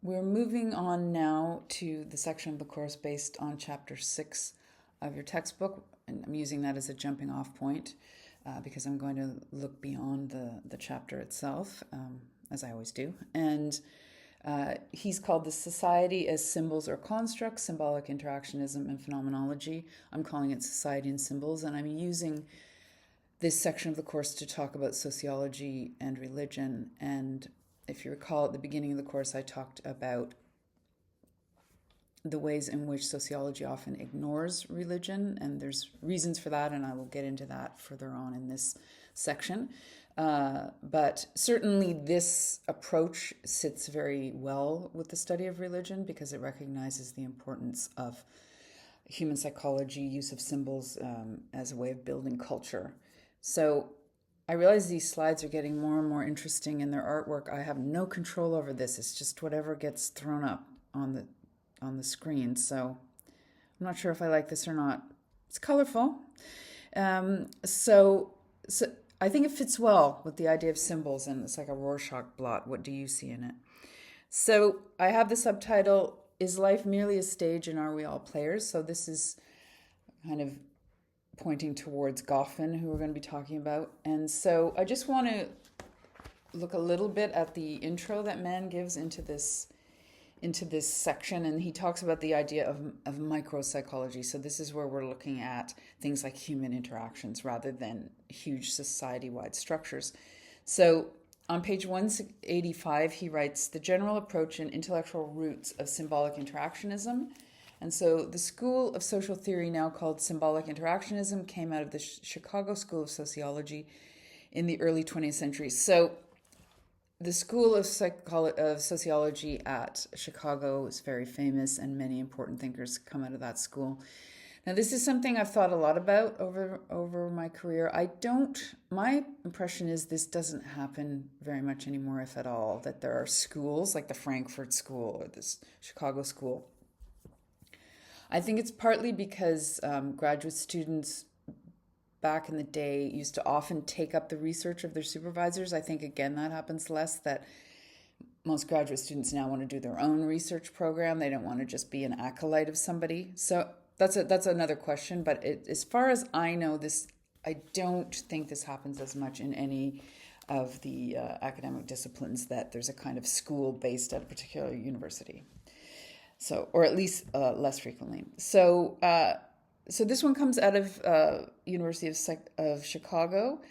We're moving on now to the section of the course based on chapter 6 of your textbook, and I'm using that as a jumping off point because I'm going to look beyond the chapter itself, as I always do. And he's called The Society as Symbols or Constructs, Symbolic Interactionism and Phenomenology. I'm calling it Society and Symbols, and I'm using this section of the course to talk about sociology and religion. And if you recall, at the beginning of the course, I talked about the ways in which sociology often ignores religion, and there's reasons for that, and I will get into that further on in this section. But certainly this approach sits very well with the study of religion because it recognizes the importance of human psychology, use of symbols as a way of building culture. So I realize these slides are getting more and more interesting in their artwork. I have no control over this. It's just whatever gets thrown up on the screen. So I'm not sure if I like this or not. It's colorful. So I think it fits well with the idea of symbols, and it's like a Rorschach blot. What do you see in it? So I have the subtitle, Is Life Merely a Stage and Are We All Players? So this is kind of pointing towards Goffin, who we're going to be talking about. And so I just want to look a little bit at the intro that Mann gives into this section, and he talks about the idea of micropsychology. So this is where we're looking at things like human interactions rather than huge society-wide structures. So on page 185, he writes, the general approach and intellectual roots of symbolic interactionism. And so the school of social theory, now called symbolic interactionism, came out of the Chicago School of Sociology in the early 20th century. So the School of Sociology at Chicago is very famous, and many important thinkers come out of that school. Now, this is something I've thought a lot about over my career. My impression is this doesn't happen very much anymore, if at all, that there are schools like the Frankfurt School or this Chicago School. I think it's partly because graduate students back in the day used to often take up the research of their supervisors. I think, again, that happens less, that most graduate students now want to do their own research program. They don't want to just be an acolyte of somebody. So that's another question. But as far as I know, I don't think this happens as much in any of the academic disciplines, that there's a kind of school based at a particular university. So, or at least less frequently. So this one comes out of University of Chicago,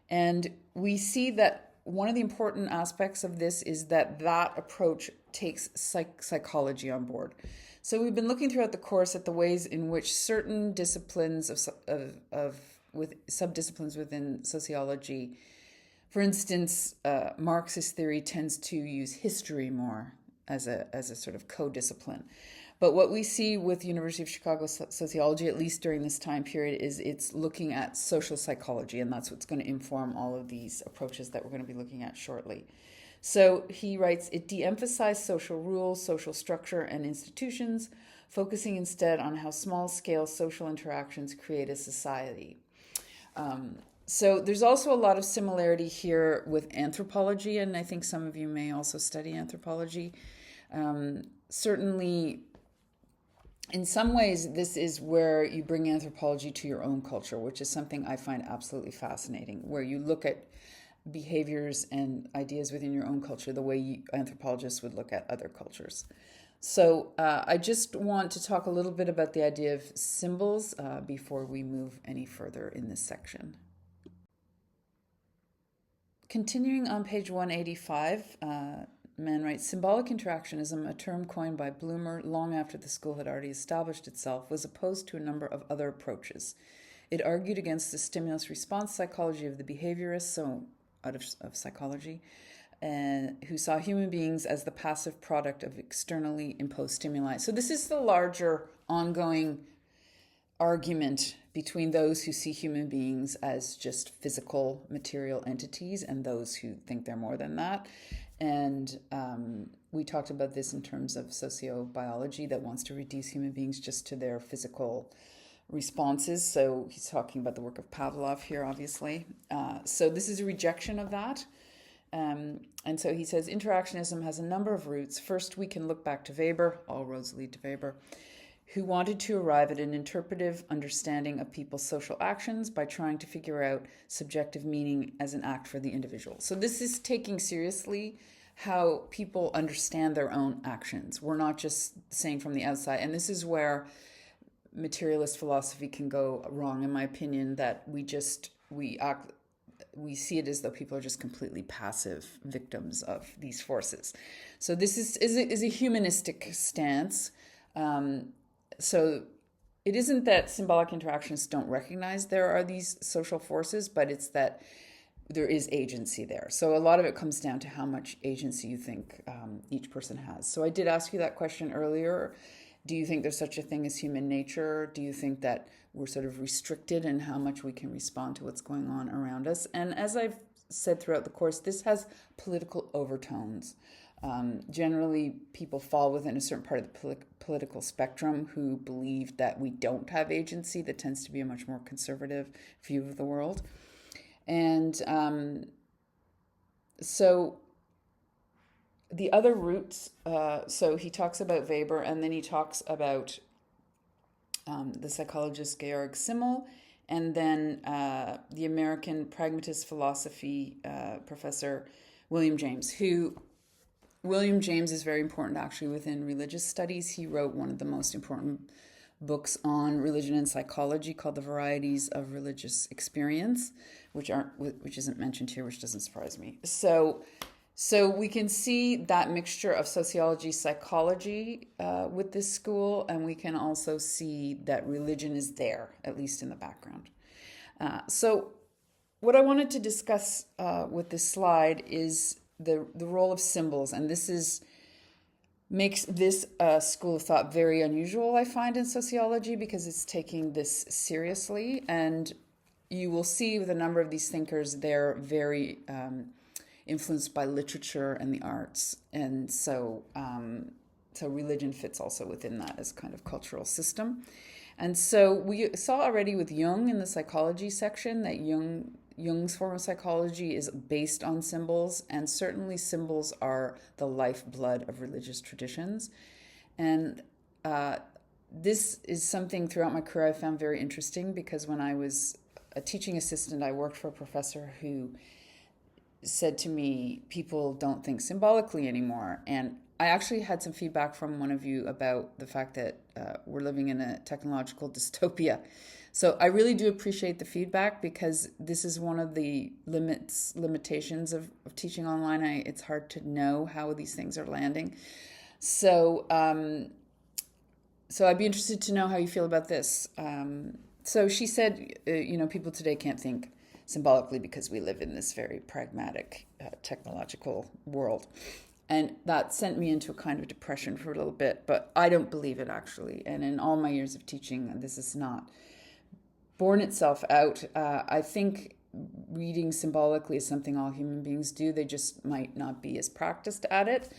and we see that one of the important aspects of this is that approach takes psychology on board. So we've been looking throughout the course at the ways in which certain disciplines with subdisciplines within sociology, for instance, Marxist theory tends to use history more as a sort of co-discipline. But what we see with University of Chicago sociology, at least during this time period, is it's looking at social psychology, and that's what's going to inform all of these approaches that we're going to be looking at shortly. So he writes, it de-emphasized social rules, social structure, and institutions, focusing instead on how small-scale social interactions create a society. So there's also a lot of similarity here with anthropology, and I think some of you may also study anthropology. Certainly, in some ways, this is where you bring anthropology to your own culture, which is something I find absolutely fascinating, where you look at behaviors and ideas within your own culture the way anthropologists would look at other cultures. So I just want to talk a little bit about the idea of symbols before we move any further in this section. Continuing on page 185, Mann writes, symbolic interactionism, a term coined by Bloomer long after the school had already established itself, was opposed to a number of other approaches. It argued against the stimulus-response psychology of the behaviorists, so out of psychology, who saw human beings as the passive product of externally imposed stimuli. So this is the larger ongoing argument between those who see human beings as just physical material entities and those who think they're more than that. And we talked about this in terms of sociobiology that wants to reduce human beings just to their physical responses. So he's talking about the work of Pavlov here, obviously. So this is a rejection of that. And so he says interactionism has a number of roots. First, we can look back to Weber, all roads lead to Weber, who wanted to arrive at an interpretive understanding of people's social actions by trying to figure out subjective meaning as an act for the individual. So this is taking seriously how people understand their own actions. We're not just saying from the outside. And this is where materialist philosophy can go wrong, in my opinion, that we see it as though people are just completely passive victims of these forces. So this is a humanistic stance. So it isn't that symbolic interactionists don't recognize there are these social forces, but it's that there is agency there. So a lot of it comes down to how much agency you think each person has. So I did ask you that question earlier. Do you think there's such a thing as human nature? Do you think that we're sort of restricted in how much we can respond to what's going on around us? And as I've said throughout the course, this has political overtones. Generally, people fall within a certain part of the political spectrum who believe that we don't have agency. That tends to be a much more conservative view of the world. And so the other roots, so he talks about Weber, and then he talks about the psychologist Georg Simmel, and then the American pragmatist philosophy professor William James, William James is very important actually within religious studies. He wrote one of the most important books on religion and psychology called The Varieties of Religious Experience, which isn't mentioned here, which doesn't surprise me. So we can see that mixture of sociology, psychology with this school, and we can also see that religion is there, at least in the background. So what I wanted to discuss with this slide is the role of symbols, and this makes this school of thought very unusual, I find, in sociology, because it's taking this seriously. And you will see with a number of these thinkers, they're very influenced by literature and the arts. And so religion fits also within that as kind of cultural system. And so we saw already with Jung in the psychology section that Jung's form of psychology is based on symbols, and certainly symbols are the lifeblood of religious traditions. And this is something throughout my career I found very interesting, because when I was a teaching assistant, I worked for a professor who said to me, people don't think symbolically anymore. And I actually had some feedback from one of you about the fact that we're living in a technological dystopia. So I really do appreciate the feedback, because this is one of the limitations of teaching online. It's hard to know how these things are landing. So I'd be interested to know how you feel about this. So she said, people today can't think symbolically because we live in this very pragmatic technological world. And that sent me into a kind of depression for a little bit, but I don't believe it, actually. And in all my years of teaching, this is not borne itself out. I think reading symbolically is something all human beings do. They just might not be as practiced at it.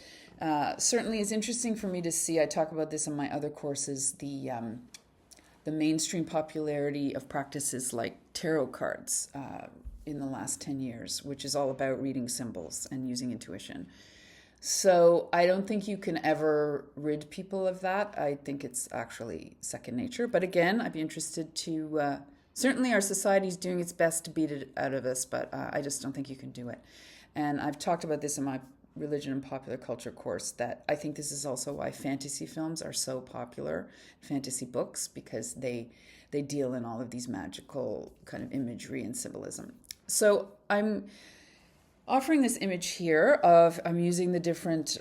Certainly it's interesting for me to see, I talk about this in my other courses, the mainstream popularity of practices like tarot cards in the last 10 years, which is all about reading symbols and using intuition. So I don't think you can ever rid people of that. I think it's actually second nature. But again, I'd be interested to... certainly our society is doing its best to beat it out of us, but I just don't think you can do it. And I've talked about this in my religion and popular culture course, that I think this is also why fantasy films are so popular, fantasy books, because they deal in all of these magical kind of imagery and symbolism. So I'm offering this image here I'm using the different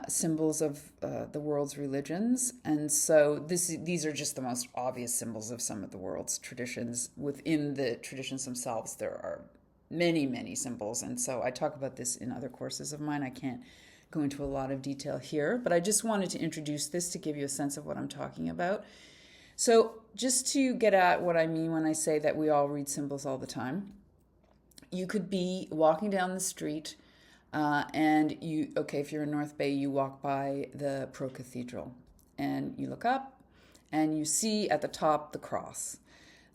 symbols of the world's religions. And so these are just the most obvious symbols of some of the world's traditions. Within the traditions themselves, there are many, many symbols. And so I talk about this in other courses of mine. I can't go into a lot of detail here, but I just wanted to introduce this to give you a sense of what I'm talking about. So just to get at what I mean when I say that we all read symbols all the time, you could be walking down the street and if you're in North Bay, you walk by the Pro Cathedral and you look up and you see at the top the cross.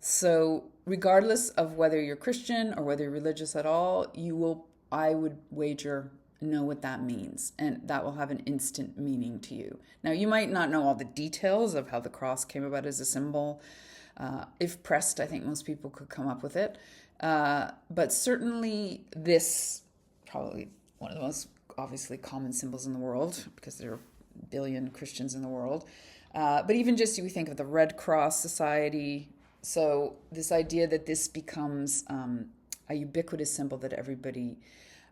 So regardless of whether you're Christian or whether you're religious at all, you will I would wager, know what that means, and that will have an instant meaning to you. Now, you might not know all the details of how the cross came about as a symbol. If pressed, I think most people could come up with it. But certainly this, probably one of the most obviously common symbols in the world, because there are a billion Christians in the world. But even just we think of the Red Cross Society. So this idea that this becomes a ubiquitous symbol that everybody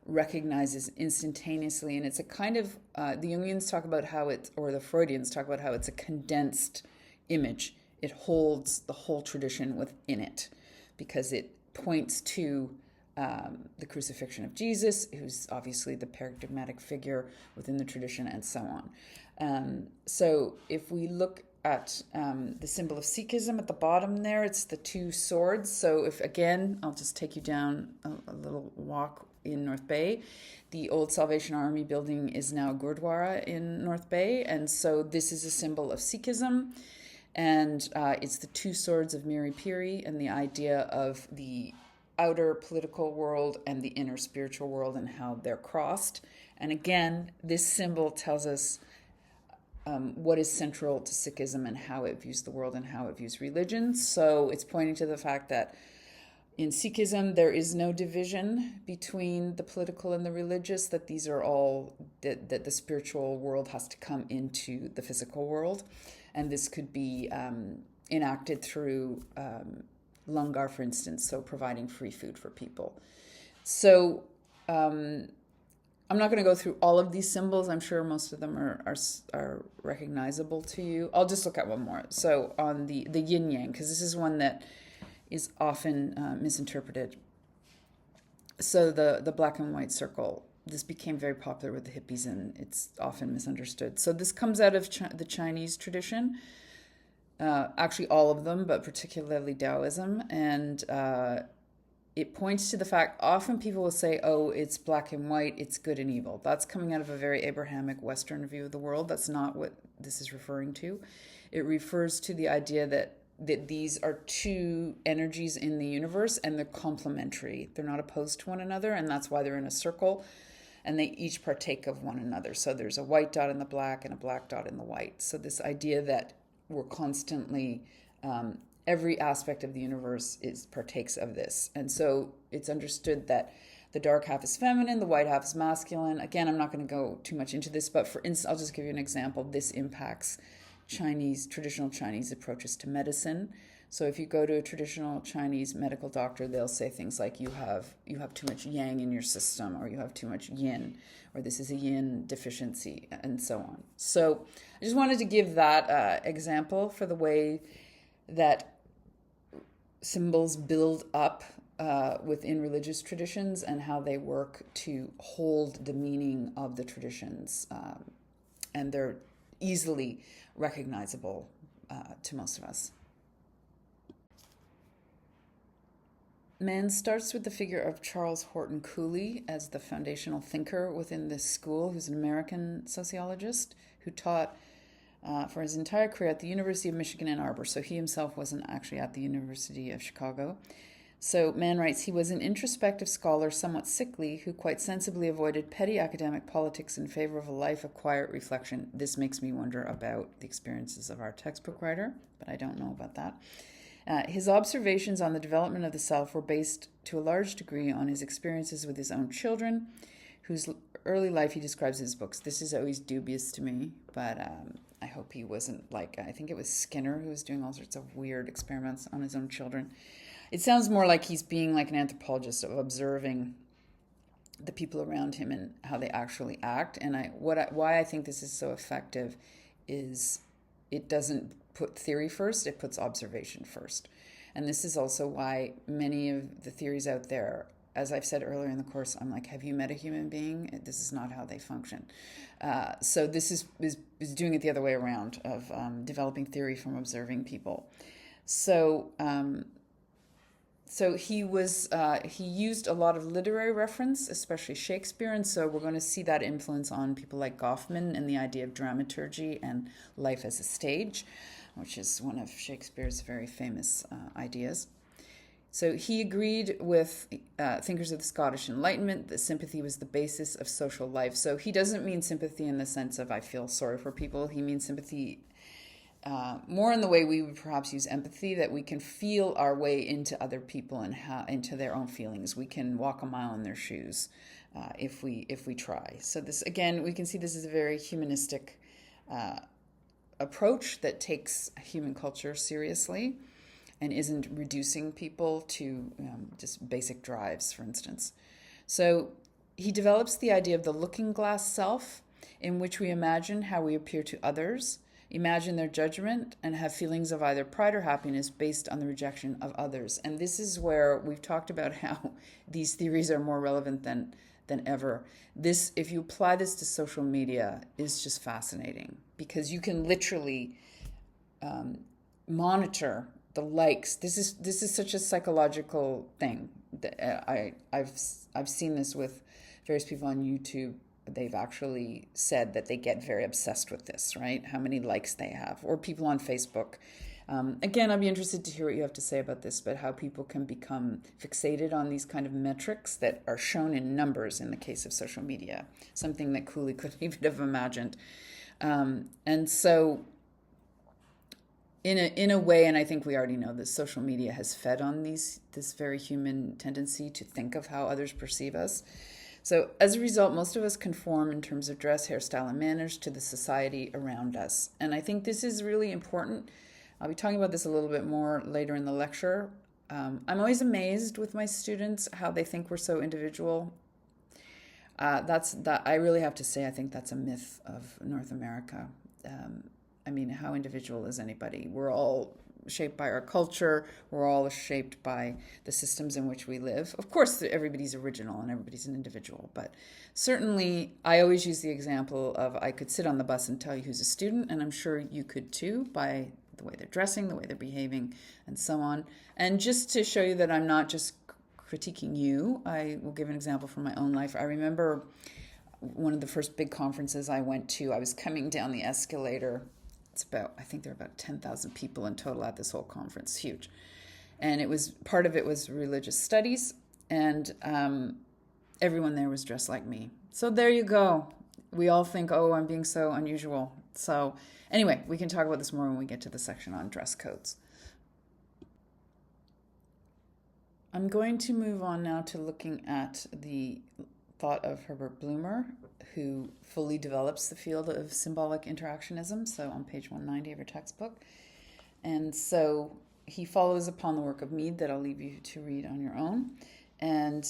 recognizes instantaneously. And it's a kind of, the Jungians talk about how it's, or the Freudians talk about how it's a condensed image. It holds the whole tradition within it because it points to the crucifixion of Jesus, who's obviously the paradigmatic figure within the tradition, and so on. So if we look at the symbol of Sikhism at the bottom there, it's the two swords. So if, again, I'll just take you down a little walk in North Bay. The old Salvation Army building is now Gurdwara in North Bay, and so this is a symbol of Sikhism. And it's the two swords of Miri Piri, and the idea of the outer political world and the inner spiritual world and how they're crossed. And again, this symbol tells us what is central to Sikhism and how it views the world and how it views religion. So it's pointing to the fact that in Sikhism, there is no division between the political and the religious, that these are all, that the spiritual world has to come into the physical world. And this could be enacted through Langar, for instance, so providing free food for people. So I'm not going to go through all of these symbols. I'm sure most of them are recognizable to you. I'll just look at one more. So on the yin yang, because this is one that is often misinterpreted. So the black and white circle, this became very popular with the hippies, and it's often misunderstood. So this comes out of the Chinese tradition, actually all of them, but particularly Taoism. And it points to the fact, often people will say, oh, it's black and white, it's good and evil. That's coming out of a very Abrahamic Western view of the world. That's not what this is referring to. It refers to the idea that these are two energies in the universe, and they're complementary. They're not opposed to one another, and that's why they're in a circle, and they each partake of one another. So there's a white dot in the black and a black dot in the white. So this idea that we're constantly, every aspect of the universe partakes of this. And so it's understood that the dark half is feminine, the white half is masculine. Again, I'm not going to go too much into this, but for instance, I'll just give you an example. This impacts traditional Chinese approaches to medicine. So if you go to a traditional Chinese medical doctor, they'll say things like you have too much yang in your system, or you have too much yin, or this is a yin deficiency, and so on. So I just wanted to give that example for the way that symbols build up within religious traditions and how they work to hold the meaning of the traditions. And they're easily recognizable to most of us. Man starts with the figure of Charles Horton Cooley as the foundational thinker within this school, who's an American sociologist who taught for his entire career at the University of Michigan, Ann Arbor. So he himself wasn't actually at the University of Chicago. So Mann writes, he was an introspective scholar, somewhat sickly, who quite sensibly avoided petty academic politics in favor of a life of quiet reflection. This makes me wonder about the experiences of our textbook writer, but I don't know about that. His observations on the development of the self were based to a large degree on his experiences with his own children, whose early life he describes in his books. This is always dubious to me, but I hope he wasn't like, I think it was Skinner who was doing all sorts of weird experiments on his own children. It sounds more like he's being like an anthropologist of observing the people around him and how they actually act. And why I think this is so effective is it doesn't put theory first, it puts observation first. And this is also why many of the theories out there, as I've said earlier in the course, I'm like, have you met a human being? This is not how they function. So this is doing it the other way around, of developing theory from observing people. So he used a lot of literary reference, especially Shakespeare, and so we're going to see that influence on people like Goffman and the idea of dramaturgy and life as a stage, which is one of Shakespeare's very famous ideas. So he agreed with thinkers of the Scottish Enlightenment that sympathy was the basis of social life. So he doesn't mean sympathy in the sense of I feel sorry for people. He means sympathy more in the way we would perhaps use empathy, that we can feel our way into other people and into their own feelings. We can walk a mile in their shoes if we try. So this, again, we can see this is a very humanistic approach that takes human culture seriously and isn't reducing people to just basic drives, for instance. So he develops the idea of the looking glass self, in which we imagine how we appear to others, imagine their judgment, and have feelings of either pride or happiness based on the rejection of others. And this is where we've talked about how these theories are more relevant than ever. This, if you apply this to social media, is just fascinating, because you can literally monitor the likes. This is such a psychological thing. I've seen this with various people on YouTube. They've actually said that they get very obsessed with this, right? How many likes they have, or people on Facebook. Again, I'd be interested to hear what you have to say about this, but how people can become fixated on these kind of metrics that are shown in numbers in the case of social media, something that Cooley couldn't even have imagined. And so in a way, and I think we already know this, social media has fed on this very human tendency to think of how others perceive us. So as a result, most of us conform in terms of dress, hairstyle, and manners to the society around us. And I think this is really important. I'll be talking about this a little bit more later in the lecture. I'm always amazed with my students how they think we're so individual. I really have to say, I think that's a myth of North America. I mean, how individual is anybody? We're all shaped by our culture. We're all shaped by the systems in which we live. Of course, everybody's original and everybody's an individual, but certainly I always use the example of I could sit on the bus and tell you who's a student, and I'm sure you could too, by the way they're dressing, the way they're behaving, and so on. And just to show you that I'm not just critiquing you, I will give an example from my own life. I remember one of the first big conferences I went to, I was coming down the escalator. I think there were about 10,000 people in total at this whole conference, huge. And part of it was religious studies, and everyone there was dressed like me. So there you go. We all think, oh, I'm being so unusual. So anyway, we can talk about this more when we get to the section on dress codes. I'm going to move on now to looking at the thought of Herbert Blumer, who fully develops the field of symbolic interactionism, so on page 190 of your textbook. And so he follows upon the work of Mead that I'll leave you to read on your own. And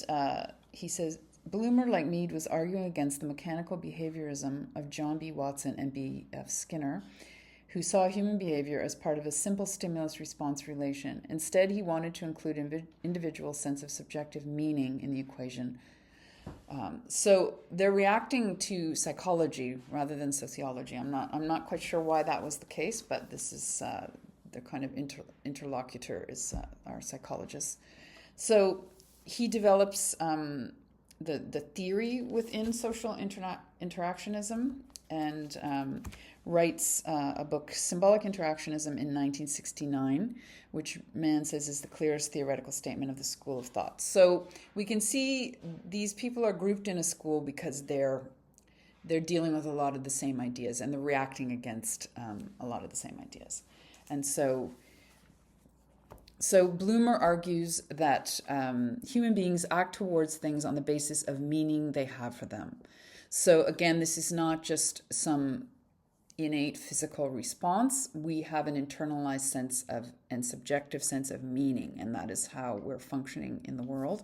he says, Blumer, like Mead, was arguing against the mechanical behaviorism of John B. Watson and B.F. Skinner, who saw human behavior as part of a simple stimulus-response relation. Instead, he wanted to include individual sense of subjective meaning in the equation. So they're reacting to psychology rather than sociology. I'm not quite sure why that was the case, but this is their kind of interlocutor is our psychologist. So he develops the theory within social interactionism and writes a book, Symbolic Interactionism, in 1969, which Mann says is the clearest theoretical statement of the school of thought. So we can see these people are grouped in a school because they're dealing with a lot of the same ideas and they're reacting against a lot of the same ideas. And so Blumer argues that human beings act towards things on the basis of meaning they have for them. So again, this is not just some innate physical response. We have an internalized sense of and subjective sense of meaning, and that is how we're functioning in the world.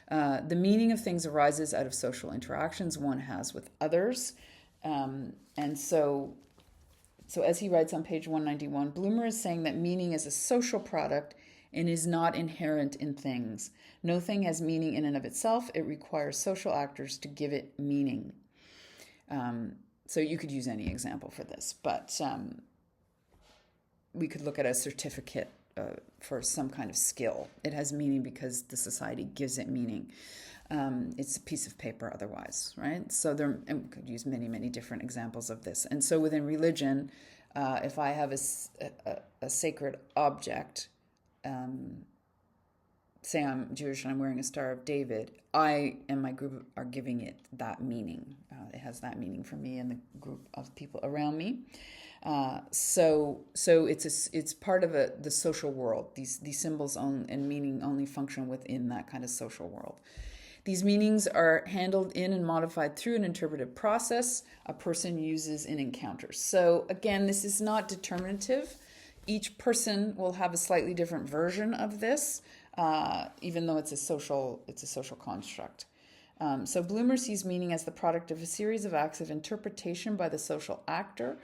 The meaning of things arises out of social interactions one has with others. And so as he writes on page 191, Blumer is saying that meaning is a social product and is not inherent in things. No thing has meaning in and of itself. It requires social actors to give it meaning. So you could use any example for this, but we could look at a certificate for some kind of skill. It has meaning because the society gives it meaning. It's a piece of paper otherwise, right? So and we could use many, many different examples of this. And so within religion, if I have a sacred object, say I'm Jewish and I'm wearing a Star of David, I and my group are giving it that meaning. It has that meaning for me and the group of people around me. So it's part of the social world. These symbols and meaning only function within that kind of social world. These meanings are handled in and modified through an interpretive process a person uses in encounters. So again, this is not determinative. Each person will have a slightly different version of this, even though it's a social construct. So Bloomer sees meaning as the product of a series of acts of interpretation by the social actor.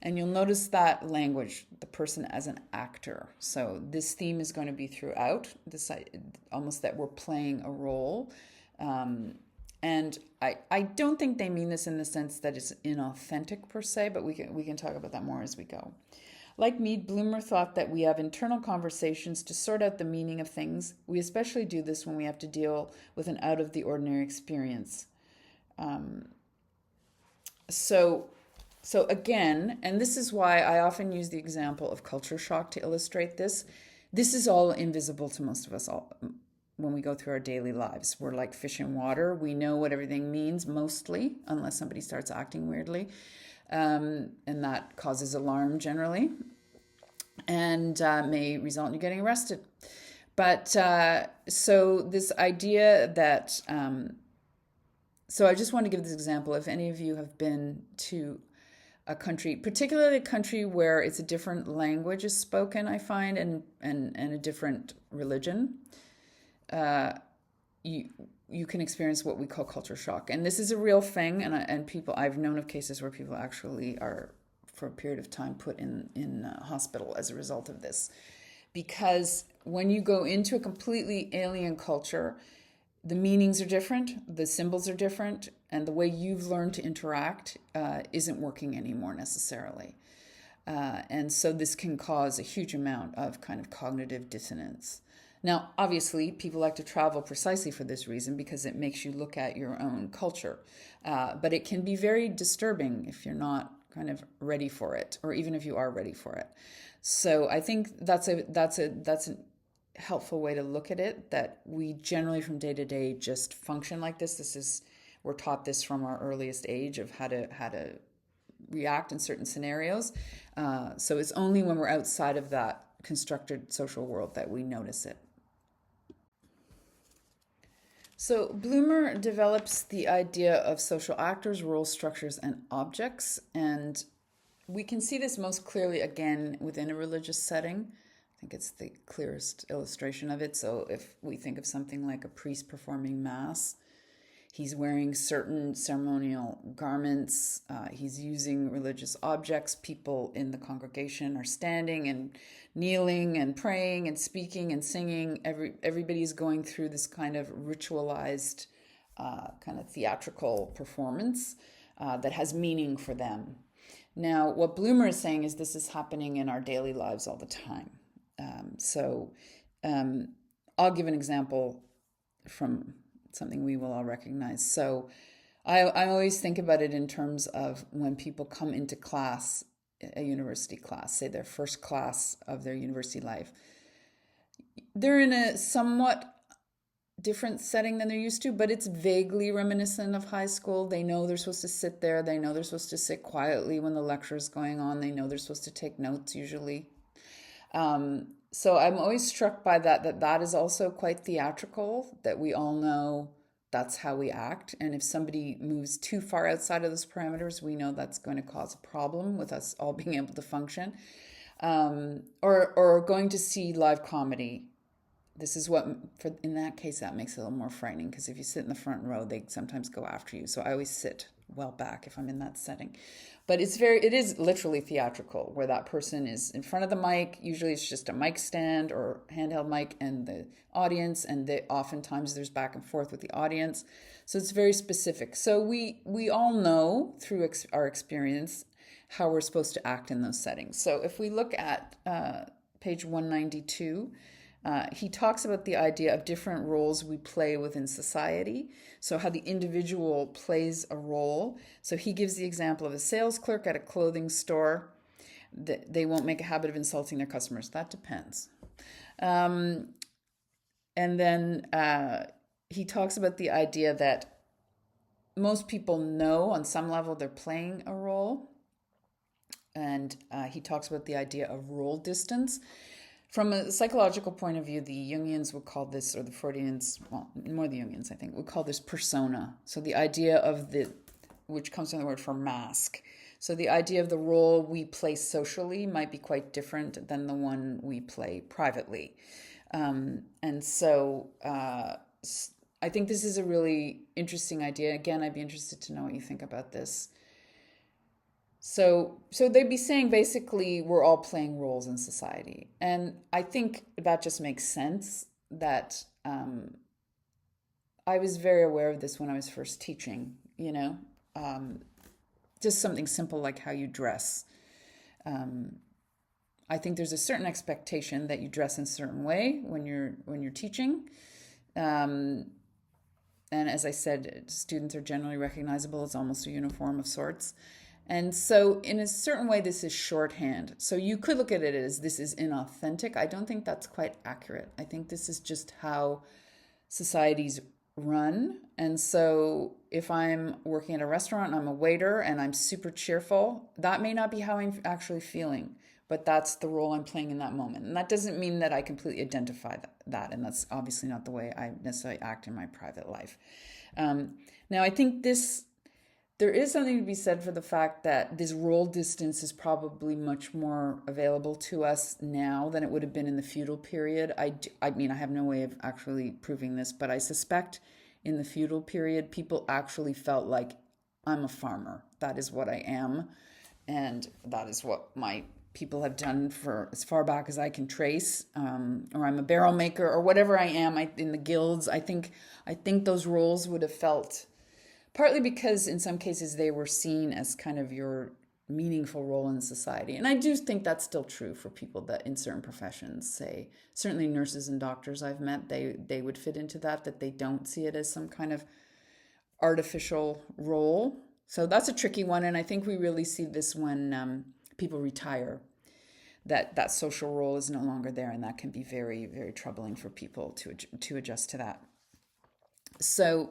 And you'll notice that language, the person as an actor. So this theme is going to be throughout, this almost that we're playing a role. And I don't think they mean this in the sense that it's inauthentic per se, but we can talk about that more as we go. Like Mead, Bloomer thought that we have internal conversations to sort out the meaning of things. We especially do this when we have to deal with an out-of-the-ordinary experience. So again, and this is why I often use the example of culture shock to illustrate this. This is all invisible to most of us all when we go through our daily lives. We're like fish in water. We know what everything means mostly, unless somebody starts acting weirdly. And that causes alarm generally and may result in you getting arrested. But so this idea that, so I just want to give this example. If any of you have been to a country, particularly a country where it's a different language is spoken, I find, and a different religion, you can experience what we call culture shock. And this is a real thing, and people, I've known of cases where people actually are, for a period of time, put in hospital as a result of this. Because when you go into a completely alien culture, the meanings are different, the symbols are different, and the way you've learned to interact isn't working anymore necessarily. And so this can cause a huge amount of kind of cognitive dissonance. Now, obviously, people like to travel precisely for this reason because it makes you look at your own culture. But it can be very disturbing if you're not kind of ready for it, or even if you are ready for it. So I think that's a helpful way to look at it, that we generally from day to day just function like this. We're taught this from our earliest age of how to react in certain scenarios. So it's only when we're outside of that constructed social world that we notice it. So Bloomer develops the idea of social actors, role structures, and objects. And we can see this most clearly, again, within a religious setting. I think it's the clearest illustration of it. So if we think of something like a priest performing mass, he's wearing certain ceremonial garments. He's using religious objects. People in the congregation are standing and kneeling and praying and speaking and singing. Everybody's going through this kind of ritualized, kind of theatrical performance that has meaning for them. Now, what Bloomer is saying is this is happening in our daily lives all the time. I'll give an example from something we will all recognize. So I always think about it in terms of when people come into class, a university class, say their first class of their university life. They're in a somewhat different setting than they're used to, but it's vaguely reminiscent of high school. They know they're supposed to sit there. They know they're supposed to sit quietly when the lecture is going on. They know they're supposed to take notes usually. So I'm always struck by that is also quite theatrical, that we all know that's how we act. And if somebody moves too far outside of those parameters, we know that's going to cause a problem with us all being able to function. Or going to see live comedy. This is what, in that case, that makes it a little more frightening, because if you sit in the front row, they sometimes go after you. So I always sit well back if I'm in that setting. But it is literally theatrical, where that person is in front of the mic. Usually it's just a mic stand or handheld mic and the audience, and oftentimes there's back and forth with the audience. So it's very specific. So we all know through our experience how we're supposed to act in those settings. So if we look at page 192, he talks about the idea of different roles we play within society. So how the individual plays a role. So he gives the example of a sales clerk at a clothing store. They won't make a habit of insulting their customers. That depends. And then he talks about the idea that most people know on some level they're playing a role. And he talks about the idea of role distance. From a psychological point of view, the Jungians would call this, or the Freudians, well, more the Jungians, I think, would call this persona. So the idea of which comes from the word for mask. So the idea of the role we play socially might be quite different than the one we play privately. And so I think this is a really interesting idea. Again, I'd be interested to know what you think about this. So they'd be saying basically we're all playing roles in society, and I think that just makes sense. That I was very aware of this when I was first teaching. Just something simple like how you dress. I think there's a certain expectation that you dress in a certain way when you're teaching. And as I said, students are generally recognizable. It's almost a uniform of sorts. And so, in a certain way, this is shorthand. So, you could look at it as this is inauthentic. I don't think that's quite accurate. I think this is just how societies run. And so, if I'm working at a restaurant and I'm a waiter and I'm super cheerful, that may not be how I'm actually feeling, but that's the role I'm playing in that moment. And that doesn't mean that I completely identify that. And that's obviously not the way I necessarily act in my private life. Now, I think there is something to be said for the fact that this role distance is probably much more available to us now than it would have been in the feudal period. I mean, I have no way of actually proving this, but I suspect in the feudal period, people actually felt like, I'm a farmer. That is what I am. And that is what my people have done for as far back as I can trace, or I'm a barrel maker, or whatever I am in the guilds. I think those roles would have felt, partly because in some cases they were seen as kind of your meaningful role in society. And I do think that's still true for people that in certain professions, say, certainly nurses and doctors I've met, they would fit into that they don't see it as some kind of artificial role. So that's a tricky one. And I think we really see this when people retire, that social role is no longer there. And that can be very, very troubling for people to adjust to that. So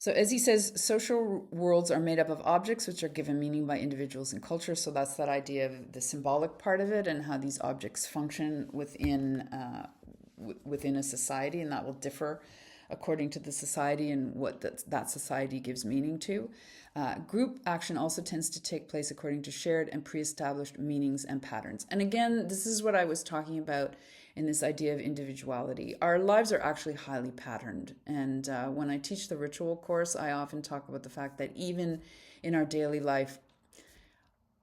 as he says, social worlds are made up of objects which are given meaning by individuals and culture. So that's that idea of the symbolic part of it and how these objects function within a society, and that will differ according to the society and what that society gives meaning to. Group action also tends to take place according to shared and pre-established meanings and patterns. And again, this is what I was talking about in this idea of individuality. Our lives are actually highly patterned. And when I teach the ritual course, I often talk about the fact that even in our daily life,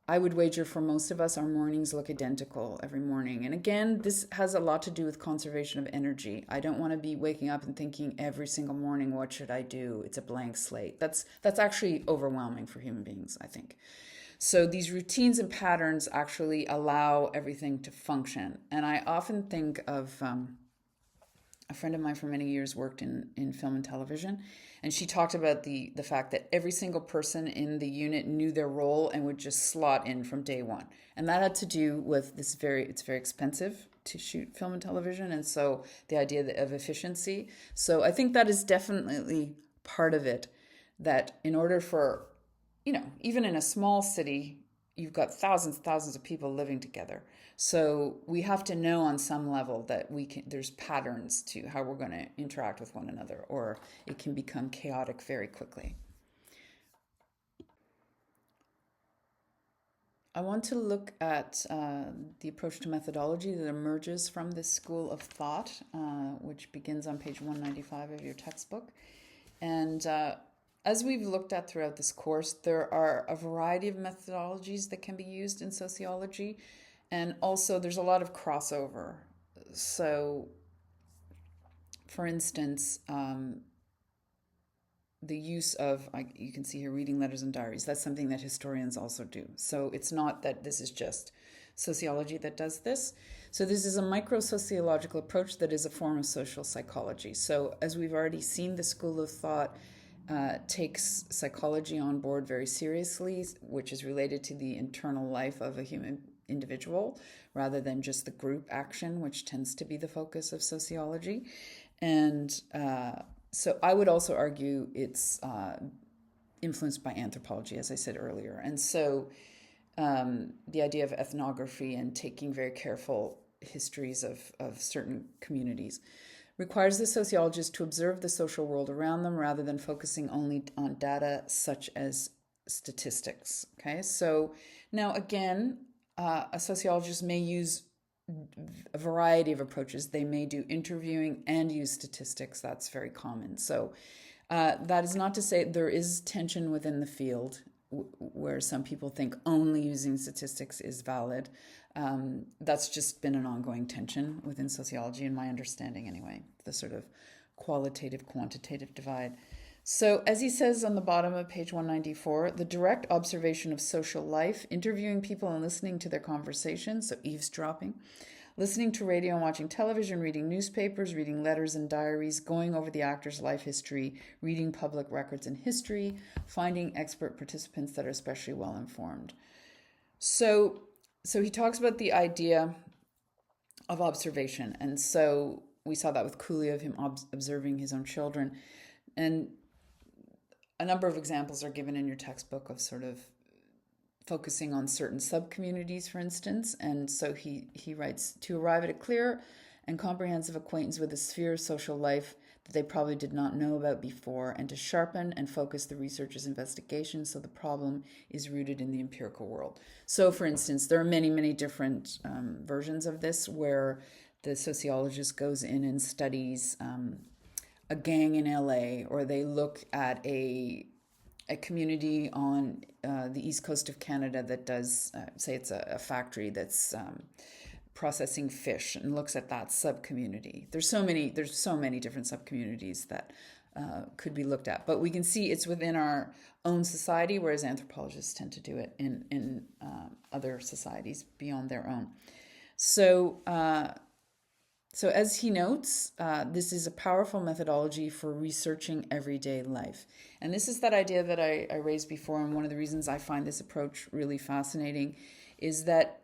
I would wager for most of us, our mornings look identical every morning. And again, this has a lot to do with conservation of energy. I don't want to be waking up and thinking every single morning, what should I do? It's a blank slate. That's actually overwhelming for human beings, I think. So these routines and patterns actually allow everything to function. And I often think of a friend of mine for many years worked in film and television, and she talked about the fact that every single person in the unit knew their role and would just slot in from day one. And that had to do with it's very expensive to shoot film and television, and so the idea of efficiency. So I think that is definitely part of it, that in order for, even in a small city, you've got thousands of people living together. So we have to know on some level that there's patterns to how we're going to interact with one another, or it can become chaotic very quickly. I want to look at the approach to methodology that emerges from this school of thought, which begins on page 195 of your textbook. And as we've looked at throughout this course, there are a variety of methodologies that can be used in sociology, and also there's a lot of crossover. So, for instance, the use of, you can see here, reading letters and diaries. That's something that historians also do. So it's not that this is just sociology that does this. So this is a micro-sociological approach that is a form of social psychology. So as we've already seen, the school of thought takes psychology on board very seriously, which is related to the internal life of a human individual rather than just the group action, which tends to be the focus of sociology. And so I would also argue it's influenced by anthropology, as I said earlier. And so the idea of ethnography and taking very careful histories of certain communities requires the sociologist to observe the social world around them rather than focusing only on data such as statistics. Okay, so now again, a sociologist may use a variety of approaches. They may do interviewing and use statistics. That's very common. So that is not to say there is tension within the field where some people think only using statistics is valid. That's just been an ongoing tension within sociology, in my understanding anyway, the sort of qualitative, quantitative divide. So as he says on the bottom of page 194, the direct observation of social life, interviewing people and listening to their conversations, so eavesdropping, listening to radio and watching television, reading newspapers, reading letters and diaries, going over the actor's life history, reading public records and history, finding expert participants that are especially well informed. So he talks about the idea of observation. And so we saw that with Cooley, of him observing his own children. And a number of examples are given in your textbook of sort of focusing on certain sub-communities, for instance. And so he writes, to arrive at a clear and comprehensive acquaintance with a sphere of social life that they probably did not know about before, and to sharpen and focus the researcher's investigation so the problem is rooted in the empirical world. So, for instance, there are many, many different versions of this where the sociologist goes in and studies a gang in LA, or they look at a community on the east coast of Canada that does, say it's a factory that's processing fish, and looks at that sub-community. There's so many different sub-communities that could be looked at, but we can see it's within our own society, whereas anthropologists tend to do it in other societies beyond their own. So as he notes, this is a powerful methodology for researching everyday life. And this is that idea that I raised before, and one of the reasons I find this approach really fascinating is that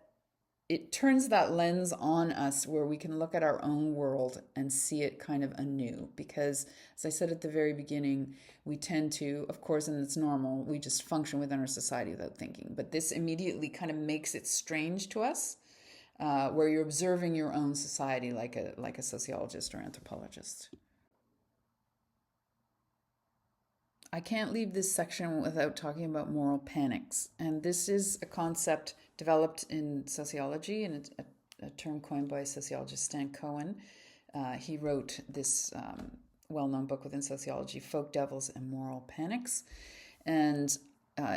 it turns that lens on us where we can look at our own world and see it kind of anew. Because, as I said at the very beginning, we tend to, of course, and it's normal, we just function within our society without thinking. But this immediately kind of makes it strange to us, where you're observing your own society like a sociologist or anthropologist. I can't leave this section without talking about moral panics. And this is a concept developed in sociology, and a term coined by sociologist Stan Cohen. He wrote this well-known book within sociology, Folk Devils and Moral Panics. And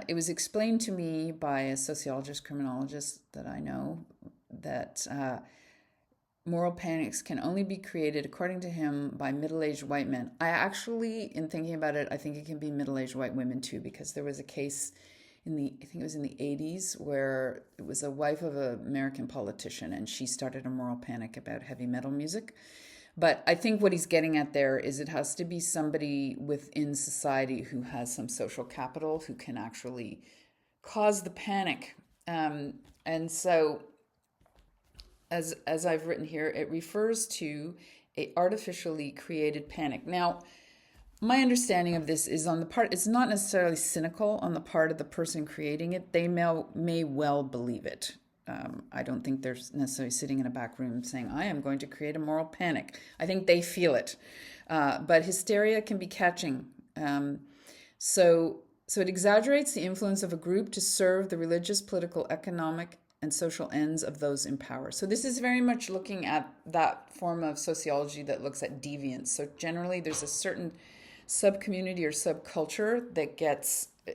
it was explained to me by a sociologist, criminologist that I know, that moral panics can only be created, according to him, by middle-aged white men. I actually, in thinking about it, I think it can be middle-aged white women too, because there was a case I think it was in the 80s, where it was a wife of an American politician, and she started a moral panic about heavy metal music. But I think what he's getting at there is it has to be somebody within society who has some social capital, who can actually cause the panic. And so, as I've written here, it refers to a artificially created panic. Now, my understanding of this is on the part, it's not necessarily cynical on the part of the person creating it. They may well believe it. I don't think they're necessarily sitting in a back room saying, I am going to create a moral panic. I think they feel it. But hysteria can be catching. So it exaggerates the influence of a group to serve the religious, political, economic, and social ends of those in power. So this is very much looking at that form of sociology that looks at deviance. So generally there's a certain sub-community or subculture that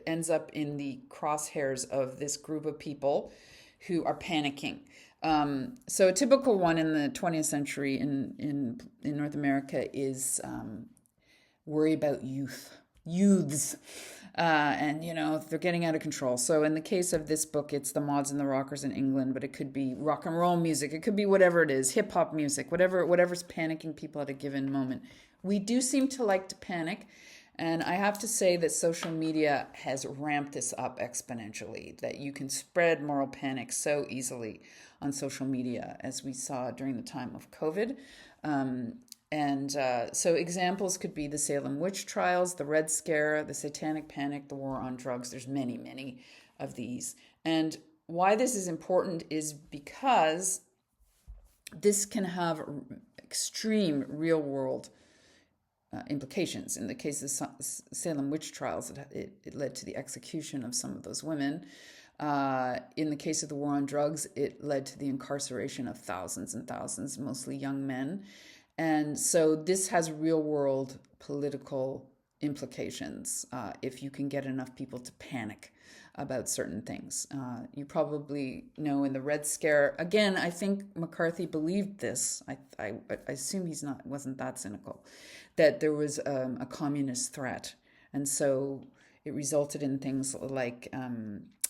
ends up in the crosshairs of this group of people who are panicking. So a typical one in the 20th century in North America is worry about youths. And, they're getting out of control. So in the case of this book, it's the Mods and the Rockers in England, but it could be rock and roll music. It could be whatever it is, hip hop music, whatever's panicking people at a given moment. We do seem to like to panic. And I have to say that social media has ramped this up exponentially, that you can spread moral panic so easily on social media, as we saw during the time of COVID. So examples could be the Salem witch trials, the Red Scare, the Satanic Panic, the war on drugs. There's many, many of these. And why this is important is because this can have extreme real world implications. In the case of Salem witch trials, it led to the execution of some of those women. In the case of the war on drugs, it led to the incarceration of thousands and thousands, mostly young men. And so this has real world political implications if you can get enough people to panic about certain things. You probably know in the Red Scare, again, I think McCarthy believed this. I assume wasn't that cynical, that there was a communist threat. And so it resulted in things like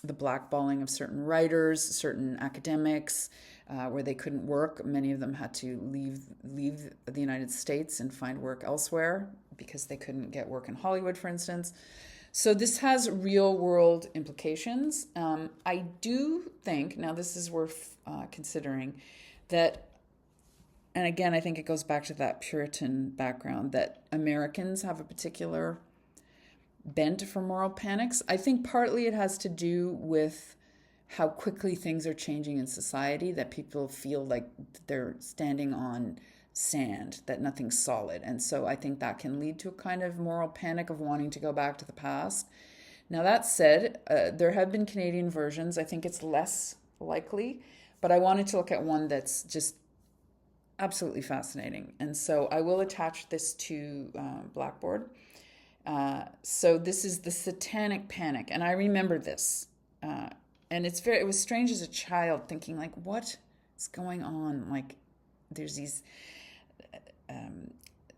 the blackballing of certain writers, certain academics, where they couldn't work. Many of them had to leave the United States and find work elsewhere because they couldn't get work in Hollywood, for instance. So this has real world implications. I do think, now this is worth considering, that, and again, I think it goes back to that Puritan background, that Americans have a particular bent for moral panics. I think partly it has to do with how quickly things are changing in society, that people feel like they're standing on sand, that nothing's solid. And so I think that can lead to a kind of moral panic of wanting to go back to the past. Now, that said, there have been Canadian versions. I think it's less likely, but I wanted to look at one that's just absolutely fascinating. And so I will attach this to Blackboard. So this is the Satanic Panic. And I remember this. And it was strange as a child thinking, like, what is going on? Like, there's these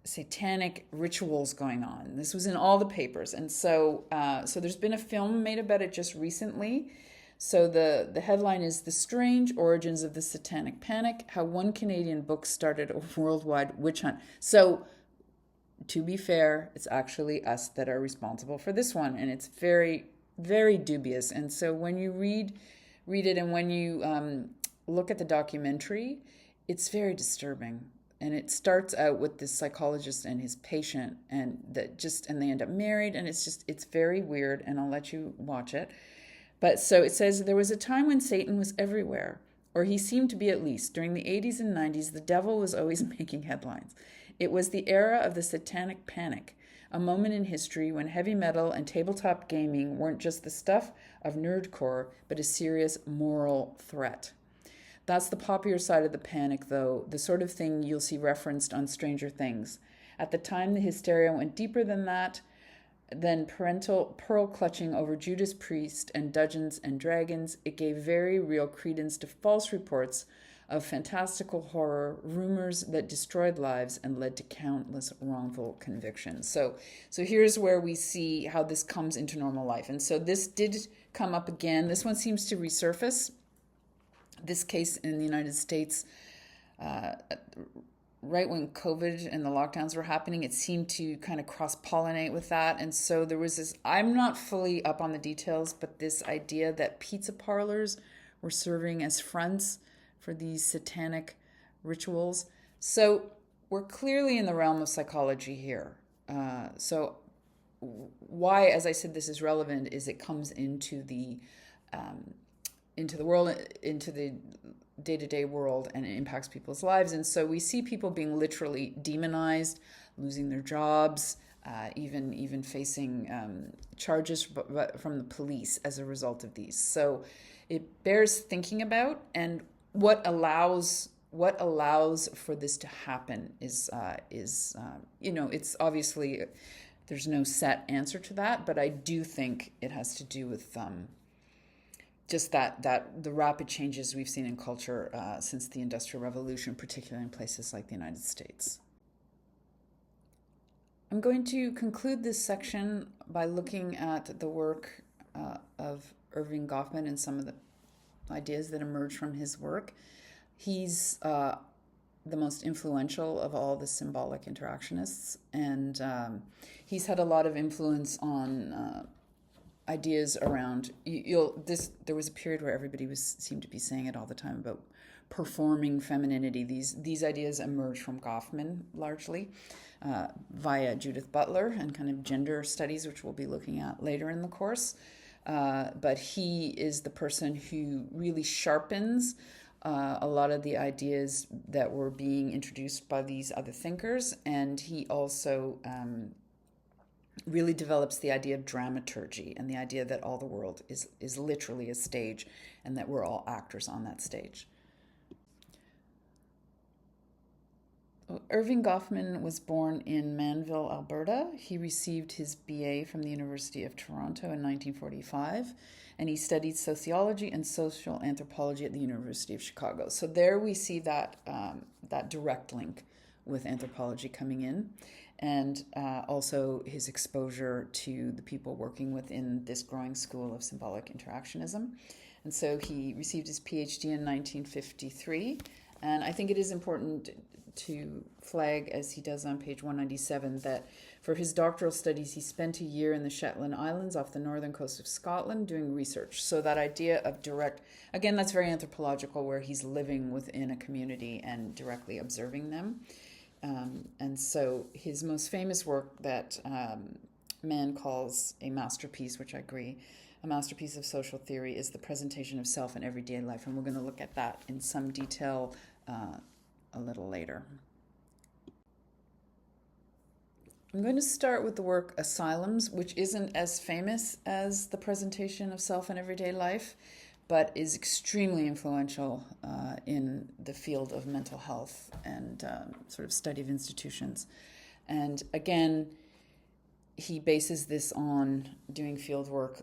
satanic rituals going on. This was in all the papers. And so there's been a film made about it just recently. So the headline is The Strange Origins of the Satanic Panic, How One Canadian Book Started a Worldwide Witch Hunt. So to be fair, it's actually us that are responsible for this one. And it's very, very dubious. And so when you read it and when you look at the documentary, it's very disturbing. And it starts out with this psychologist and his patient, and they end up married, and it's very weird, and I'll let you watch it. But so it says, there was a time when Satan was everywhere, or he seemed to be at least. During the 80s and 90s, the devil was always making headlines. It was the era of the Satanic Panic, a moment in history when heavy metal and tabletop gaming weren't just the stuff of nerdcore, but a serious moral threat. That's the popular side of the panic, though, the sort of thing you'll see referenced on Stranger Things. At the time, the hysteria went deeper than that, than parental pearl clutching over Judas Priest and Dungeons and Dragons. It gave very real credence to false reports of fantastical horror, rumors that destroyed lives and led to countless wrongful convictions. So here's where we see how this comes into normal life. And so this did come up again. This one seems to resurface. This case in the United States, right when COVID and the lockdowns were happening, it seemed to kind of cross-pollinate with that. And so there was this, I'm not fully up on the details, but this idea that pizza parlors were serving as fronts for these satanic rituals. So we're clearly in the realm of psychology here. So why, as I said, this is relevant is it comes into the world, into the day-to-day world, and it impacts people's lives. And so we see people being literally demonized, losing their jobs, even facing charges from the police as a result of these. So it bears thinking about, and what allows for this to happen is it's obviously there's no set answer to that, but I do think it has to do with just that the rapid changes we've seen in culture since the Industrial Revolution, particularly in places like the United States. I'm going to conclude this section by looking at the work of Erving Goffman and some of the ideas that emerge from his work. He's the most influential of all the symbolic interactionists, and he's had a lot of influence on ideas around there was a period where everybody seemed to be saying it all the time about performing femininity. These ideas emerged from Goffman largely via Judith Butler and kind of gender studies, which we'll be looking at later in the course. But he is the person who really sharpens a lot of the ideas that were being introduced by these other thinkers, and he also really develops the idea of dramaturgy and the idea that all the world is literally a stage and that we're all actors on that stage. Erving Goffman was born in Manville, Alberta. He received his BA from the University of Toronto in 1945, and he studied sociology and social anthropology at the University of Chicago. So there we see that direct link with anthropology coming in, and also his exposure to the people working within this growing school of symbolic interactionism. And so he received his PhD in 1953, and I think it is important to flag, as he does on page 197, that for his doctoral studies he spent a year in the Shetland Islands off the northern coast of Scotland doing research. So that idea of direct, again, that's very anthropological, where he's living within a community and directly observing them. And so his most famous work that Mann calls a masterpiece, which I agree, a masterpiece of social theory, is the presentation of self in everyday life. And we're going to look at that in some detail a little later. I'm going to start with the work Asylums, which isn't as famous as the presentation of self in everyday life, but is extremely influential in the field of mental health and sort of study of institutions. And again, he bases this on doing field work,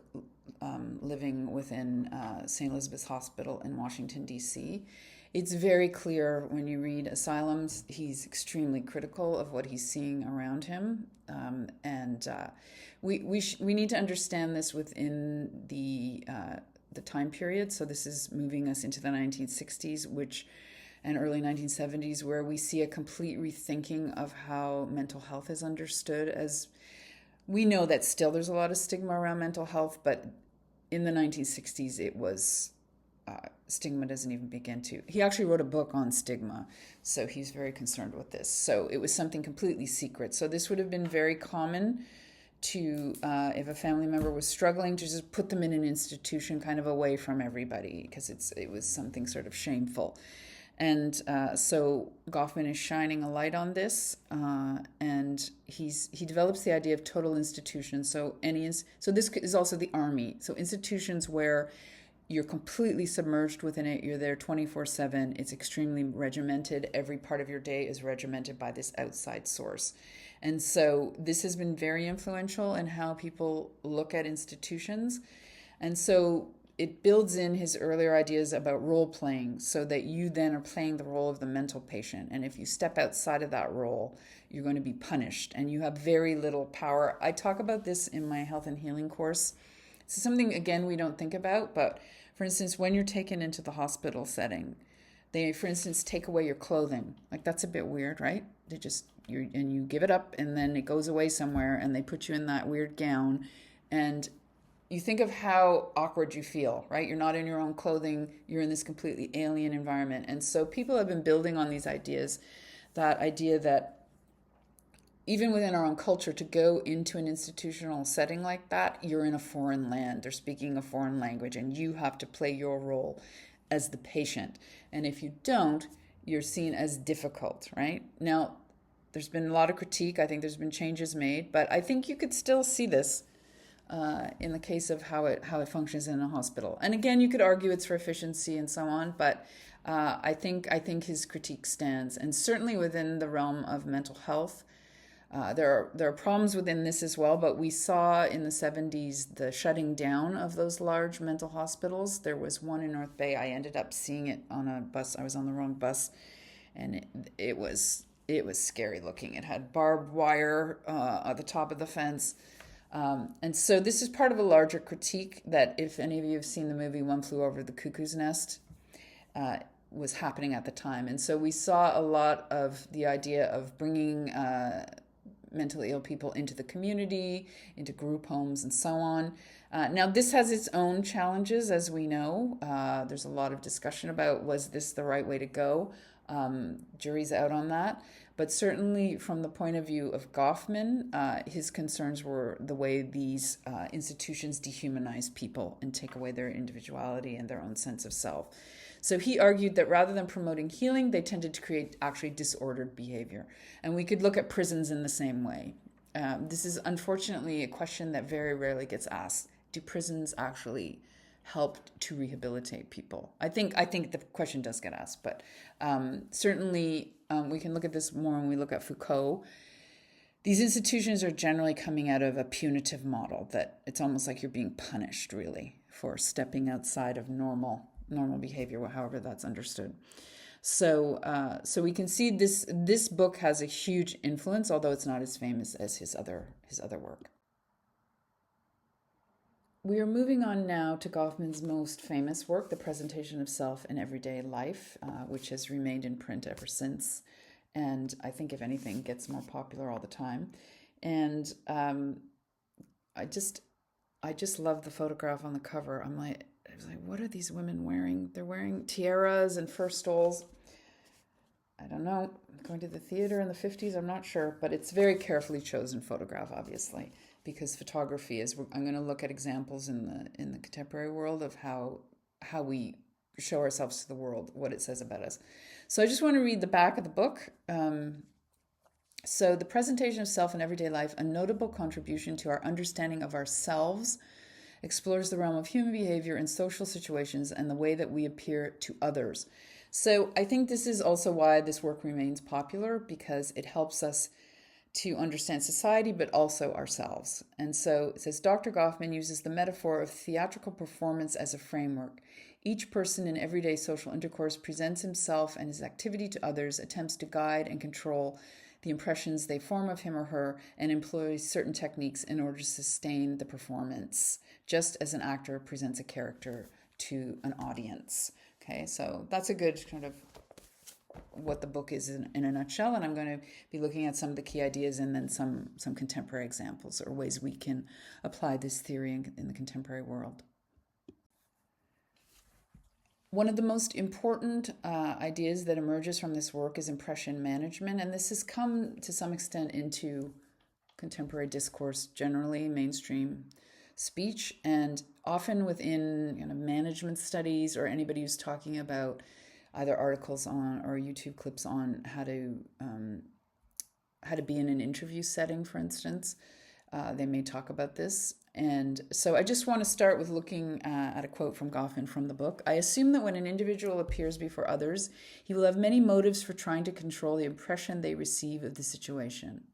living within St. Elizabeth's Hospital in Washington, D.C. It's very clear when you read Asylums, he's extremely critical of what he's seeing around him. We need to understand this within the time period. So this is moving us into the 1960s, and early 1970s, where we see a complete rethinking of how mental health is understood. As we know that still there's a lot of stigma around mental health, but in the 1960s it was stigma doesn't even begin to. He actually wrote a book on stigma, so he's very concerned with this. So it was something completely secret. So this would have been very common to, if a family member was struggling, to just put them in an institution kind of away from everybody, because it was something sort of shameful. And so Goffman is shining a light on this, and he develops the idea of total institutions. So this is also the army. So institutions where you're completely submerged within it. You're there 24/7. It's extremely regimented. Every part of your day is regimented by this outside source. And so this has been very influential in how people look at institutions. And so it builds in his earlier ideas about role playing, so that you then are playing the role of the mental patient. And if you step outside of that role, you're going to be punished, and you have very little power. I talk about this in my health and healing course. It's something, again, we don't think about, but for instance, when you're taken into the hospital setting, they, for instance, take away your clothing. Like, that's a bit weird, right? You give it up, and then it goes away somewhere, and they put you in that weird gown, and you think of how awkward you feel, right? You're not in your own clothing. You're in this completely alien environment. And so people have been building on these ideas, that idea that even within our own culture, to go into an institutional setting like that, you're in a foreign land. They're speaking a foreign language, and you have to play your role as the patient. And if you don't, you're seen as difficult, right? Now, there's been a lot of critique. I think there's been changes made, but I think you could still see this in the case of how it functions in a hospital. And again, you could argue it's for efficiency and so on, but I think his critique stands. And certainly within the realm of mental health, there are problems within this as well, but we saw in the 70s the shutting down of those large mental hospitals. There was one in North Bay. I ended up seeing it on a bus. I was on the wrong bus, and it was scary looking. It had barbed wire at the top of the fence. And so this is part of a larger critique that, if any of you have seen the movie One Flew Over the Cuckoo's Nest, was happening at the time. And so we saw a lot of the idea of bringing mentally ill people into the community, into group homes, and so on. Now, this has its own challenges, as we know. There's a lot of discussion about, was this the right way to go? Jury's out on that. But certainly from the point of view of Goffman, his concerns were the way these institutions dehumanize people and take away their individuality and their own sense of self. So he argued that rather than promoting healing, they tended to create actually disordered behavior. And we could look at prisons in the same way. This is unfortunately a question that very rarely gets asked. Do prisons actually help to rehabilitate people? I think the question does get asked, but certainly we can look at this more when we look at Foucault. These institutions are generally coming out of a punitive model that it's almost like you're being punished, really, for stepping outside of normal behavior, however that's understood. So we can see this book has a huge influence, although it's not as famous as his other work. We are moving on now to Goffman's most famous work, The Presentation of Self in Everyday Life, which has remained in print ever since, and I think, if anything, gets more popular all the time. And I just love the photograph on the cover. I was like, what are these women wearing? They're wearing tiaras and fur stoles. I don't know, going to the theater in the 50s, I'm not sure, but it's very carefully chosen photograph, obviously, because photography is, I'm going to look at examples in the contemporary world of how we show ourselves to the world, what it says about us. So I just want to read the back of the book. So The Presentation of Self in Everyday Life, a notable contribution to our understanding of ourselves, explores the realm of human behavior in social situations and the way that we appear to others. So I think this is also why this work remains popular, because it helps us to understand society, but also ourselves. And so it says, Dr. Goffman uses the metaphor of theatrical performance as a framework. Each person in everyday social intercourse presents himself and his activity to others, attempts to guide and control the impressions they form of him or her, and employs certain techniques in order to sustain the performance, just as an actor presents a character to an audience. Okay, so that's a good kind of what the book is in a nutshell, and I'm going to be looking at some of the key ideas and then some contemporary examples or ways we can apply this theory in the contemporary world. One of the most important ideas that emerges from this work is impression management, and this has come to some extent into contemporary discourse generally, mainstream speech, and often within management studies or anybody who's talking about either articles on or YouTube clips on how to be in an interview setting, for instance. They may talk about this. And so I just want to start with looking at a quote from Goffman from the book. I assume that when an individual appears before others, he will have many motives for trying to control the impression they receive of the situation.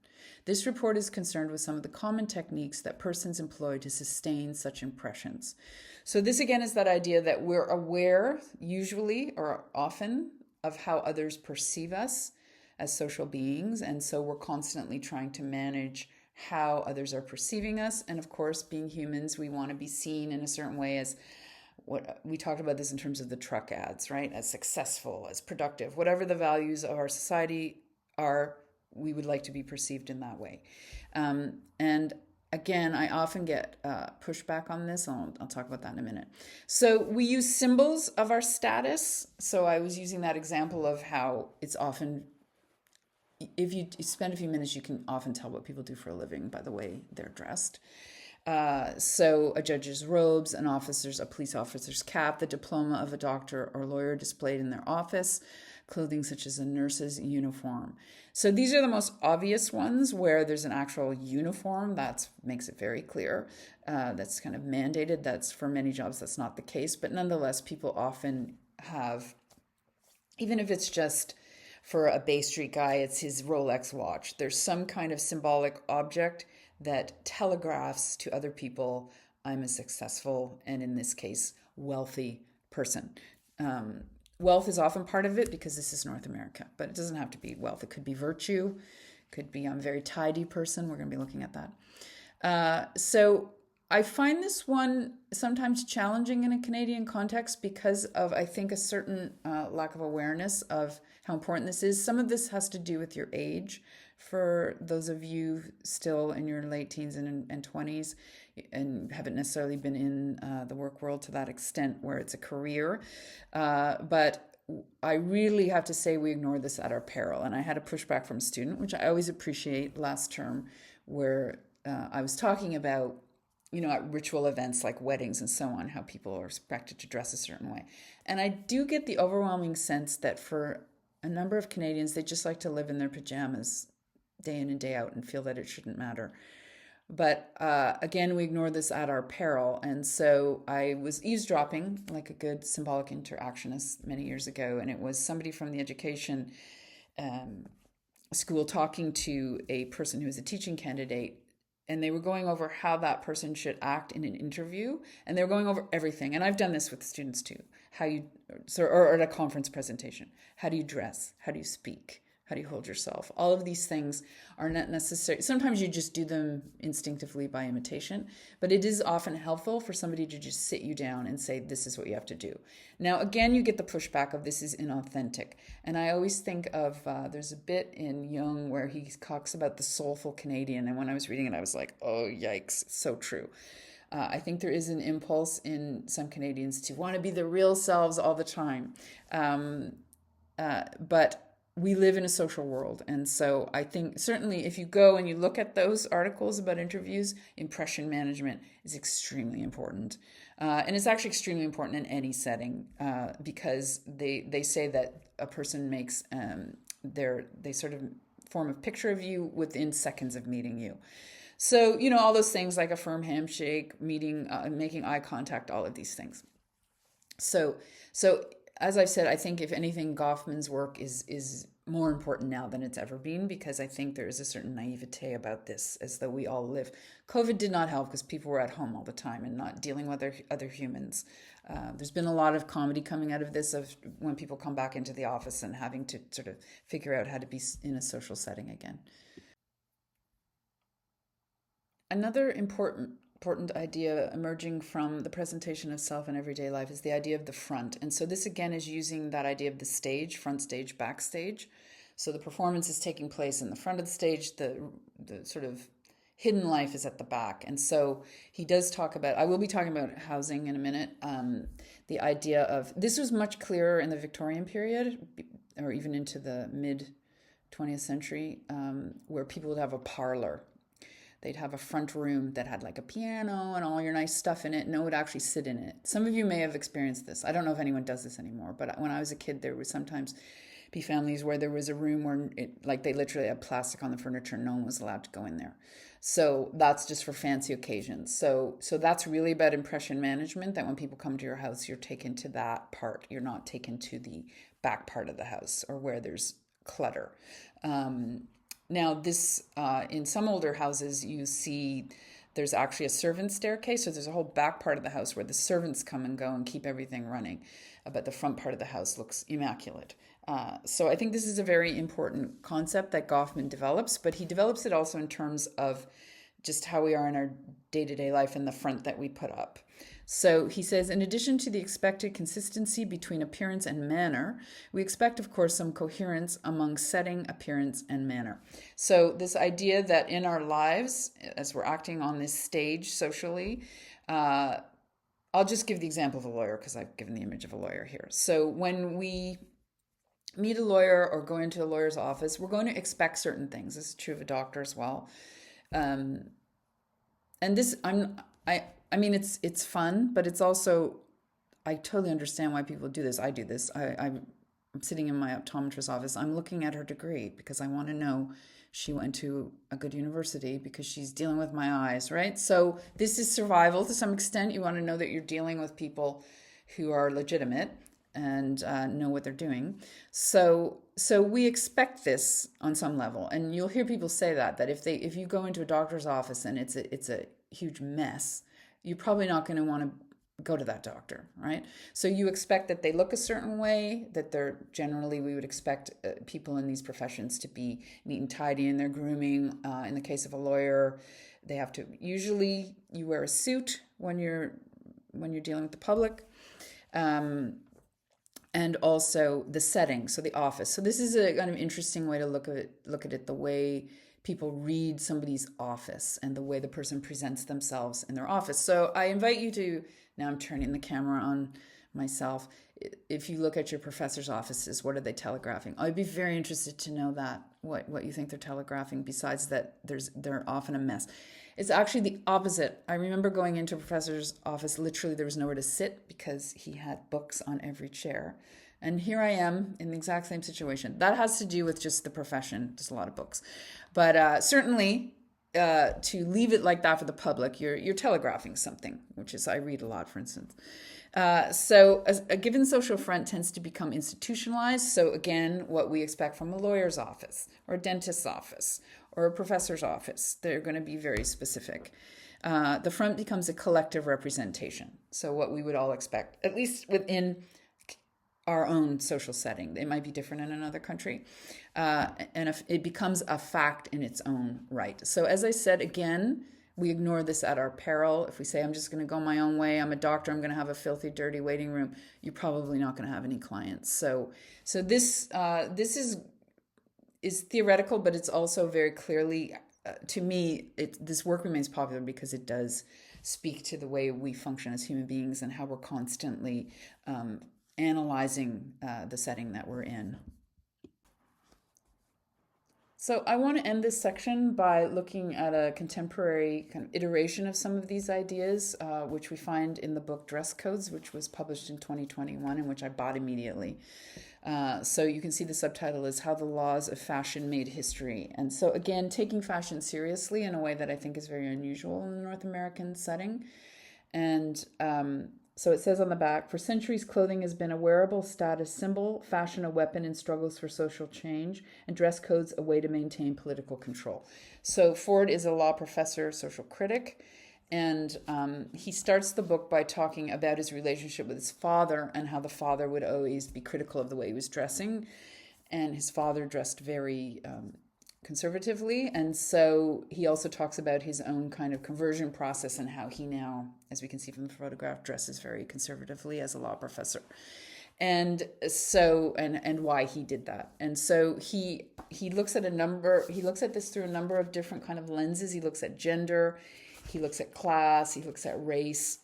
This report is concerned with some of the common techniques that persons employ to sustain such impressions. So this again is that idea that we're aware, usually or often, of how others perceive us as social beings. And so we're constantly trying to manage how others are perceiving us. And of course, being humans, we want to be seen in a certain way as what we talked about this in terms of the truck ads, right? As successful, as productive, whatever the values of our society are, we would like to be perceived in that way. And again, I often get pushback on this. I'll talk about that in a minute. So we use symbols of our status. So I was using that example of how it's often, if you spend a few minutes, you can often tell what people do for a living by the way they're dressed. So a judge's robes, a police officer's cap, the diploma of a doctor or lawyer displayed in their office, clothing such as a nurse's uniform. So these are the most obvious ones where there's an actual uniform that makes it very clear. That's kind of mandated. That's for many jobs, that's not the case. But nonetheless, people often have, even if it's just for a Bay Street guy, it's his Rolex watch. There's some kind of symbolic object that telegraphs to other people, I'm a successful, and in this case, wealthy person. Wealth is often part of it because this is North America, but it doesn't have to be wealth. It could be virtue. It could be I'm a very tidy person. We're going to be looking at that. So I find this one sometimes challenging in a Canadian context because of, I think, a certain lack of awareness of how important this is. Some of this has to do with your age. For those of you still in your late teens and 20s and haven't necessarily been in the work world to that extent where it's a career. But I really have to say we ignore this at our peril. And I had a pushback from a student, which I always appreciate last term, where I was talking about at ritual events like weddings and so on, how people are expected to dress a certain way. And I do get the overwhelming sense that for a number of Canadians, they just like to live in their pajamas day in and day out and feel that it shouldn't matter. But again, we ignore this at our peril. And so I was eavesdropping like a good symbolic interactionist many years ago. And it was somebody from the education school talking to a person who was a teaching candidate, and they were going over how that person should act in an interview, and they were going over everything. And I've done this with students too. Or at a conference presentation. How do you dress? How do you speak? How do you hold yourself? All of these things are not necessary. Sometimes you just do them instinctively by imitation, but it is often helpful for somebody to just sit you down and say, this is what you have to do. Now, again, you get the pushback of this is inauthentic. And I always think of, there's a bit in Jung where he talks about the soulful Canadian. And when I was reading it, I was like, oh, yikes, it's so true. I think there is an impulse in some Canadians to want to be their real selves all the time. But we live in a social world. And so I think certainly if you go and you look at those articles about interviews, impression management is extremely important. And it's actually extremely important in any setting because they say that a person makes they sort of form a picture of you within seconds of meeting you. So, all those things like a firm handshake, meeting, making eye contact, all of these things. So as I've said, I think if anything, Goffman's work is more important now than it's ever been, because I think there is a certain naivete about this, as though we all live. COVID did not help because people were at home all the time and not dealing with other humans. There's been a lot of comedy coming out of this, of when people come back into the office and having to sort of figure out how to be in a social setting again. Another important idea emerging from the presentation of self in everyday life is the idea of the front. And so this again is using that idea of the stage, front stage, backstage. So the performance is taking place in the front of the stage, the sort of hidden life is at the back. And so he does talk about, I will be talking about housing in a minute, the idea of, this was much clearer in the Victorian period, or even into the mid 20th century, where people would have a parlor. They'd have a front room that had like a piano and all your nice stuff in it. No one would actually sit in it. Some of you may have experienced this. I don't know if anyone does this anymore, but when I was a kid, there would sometimes be families where there was a room where they literally had plastic on the furniture and no one was allowed to go in there. So that's just for fancy occasions. So that's really about impression management, that when people come to your house, you're taken to that part. You're not taken to the back part of the house or where there's clutter. Now, this in some older houses, you see there's actually a servant staircase. So there's a whole back part of the house where the servants come and go and keep everything running. But the front part of the house looks immaculate. So I think this is a very important concept that Goffman develops, but he develops it also in terms of just how we are in our day-to-day life and the front that we put up. So he says, in addition to the expected consistency between appearance and manner, we expect, of course, some coherence among setting, appearance, and manner. So this idea that in our lives, as we're acting on this stage socially, I'll just give the example of a lawyer because I've given the image of a lawyer here. So when we meet a lawyer or go into a lawyer's office, we're going to expect certain things. This is true of a doctor as well. And this, I mean, it's fun, but it's also, I totally understand why people do this. I do this. I'm sitting in my optometrist's office. I'm looking at her degree because I want to know she went to a good university because she's dealing with my eyes, right? So this is survival to some extent. You want to know that you're dealing with people who are legitimate and know what they're doing. So we expect this on some level, and you'll hear people say that if you go into a doctor's office and it's a huge mess, you're probably not going to want to go to that doctor, right? So you expect that they look a certain way, that they're generally, we would expect people in these professions to be neat and tidy in their grooming. In the case of a lawyer, they have to, usually you wear a suit when you're dealing with the public. And also the setting, so the office. So this is a kind of interesting way to look at it, the way people read somebody's office and the way the person presents themselves in their office. So I invite you to, now I'm turning the camera on myself, if you look at your professor's offices, what are they telegraphing? I'd be very interested to know that, what you think they're telegraphing, besides that they're often a mess. It's actually the opposite. I remember going into a professor's office, literally there was nowhere to sit because he had books on every chair. And here I am in the exact same situation. That has to do with just the profession, just a lot of books. But certainly to leave it like that for the public, you're telegraphing something, which is, I read a lot, for instance. So a given social front tends to become institutionalized. So again, what we expect from a lawyer's office or a dentist's office or a professor's office, they're going to be very specific. The front becomes a collective representation. So what we would all expect, at least within our own social setting. It might be different in another country. And if it becomes a fact in its own right. So as I said, again, we ignore this at our peril. If we say, I'm just going to go my own way, I'm a doctor, I'm going to have a filthy, dirty waiting room, you're probably not going to have any clients. So this is theoretical, but it's also very clearly, to me, this work remains popular because it does speak to the way we function as human beings and how we're constantly analyzing the setting that we're in. So I want to end this section by looking at a contemporary kind of iteration of some of these ideas, which we find in the book Dress Codes, which was published in 2021 and which I bought immediately. So you can see the subtitle is How the Laws of Fashion Made History. And so again, taking fashion seriously in a way that I think is very unusual in the North American setting. And so it says on the back, for centuries, clothing has been a wearable status symbol, fashion a weapon in struggles for social change, and dress codes a way to maintain political control. So Ford is a law professor, social critic, and he starts the book by talking about his relationship with his father and how the father would always be critical of the way he was dressing. And his father dressed very conservatively, and so he also talks about his own kind of conversion process and how he now, as we can see from the photograph, dresses very conservatively as a law professor, and so and why he did that. And so he looks at this through a number of different kind of lenses. He looks at gender, he looks at class, he looks at race,